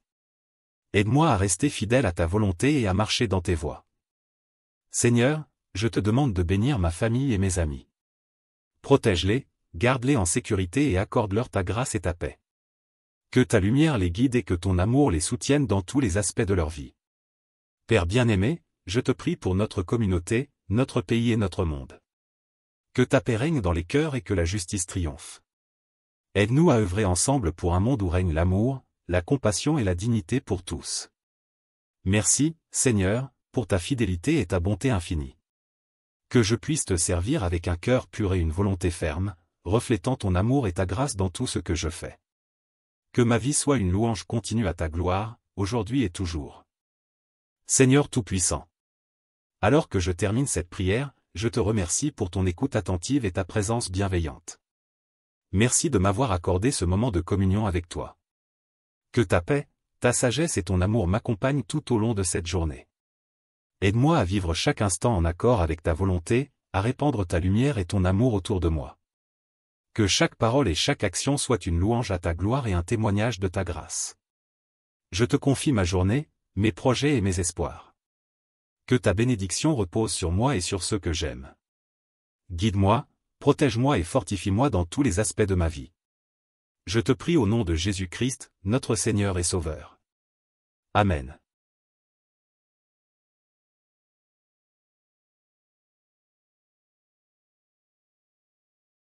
Aide-moi à rester fidèle à ta volonté et à marcher dans tes voies. Seigneur, je te demande de bénir ma famille et mes amis. Protège-les, garde-les en sécurité et accorde-leur ta grâce et ta paix. Que ta lumière les guide et que ton amour les soutienne dans tous les aspects de leur vie. Père bien-aimé, je te prie pour notre communauté, notre pays et notre monde. Que ta paix règne dans les cœurs et que la justice triomphe. Aide-nous à œuvrer ensemble pour un monde où règne l'amour, la compassion et la dignité pour tous. Merci, Seigneur, pour ta fidélité et ta bonté infinie. Que je puisse te servir avec un cœur pur et une volonté ferme, reflétant ton amour et ta grâce dans tout ce que je fais. Que ma vie soit une louange continue à ta gloire, aujourd'hui et toujours. Seigneur Tout-Puissant. Alors que je termine cette prière, je te remercie pour ton écoute attentive et ta présence bienveillante. Merci de m'avoir accordé ce moment de communion avec toi. Que ta paix, ta sagesse et ton amour m'accompagnent tout au long de cette journée. Aide-moi à vivre chaque instant en accord avec ta volonté, à répandre ta lumière et ton amour autour de moi. Que chaque parole et chaque action soit une louange à ta gloire et un témoignage de ta grâce. Je te confie ma journée, mes projets et mes espoirs. Que ta bénédiction repose sur moi et sur ceux que j'aime. Guide-moi, protège-moi et fortifie-moi dans tous les aspects de ma vie. Je te prie au nom de Jésus-Christ, notre Seigneur et Sauveur. Amen.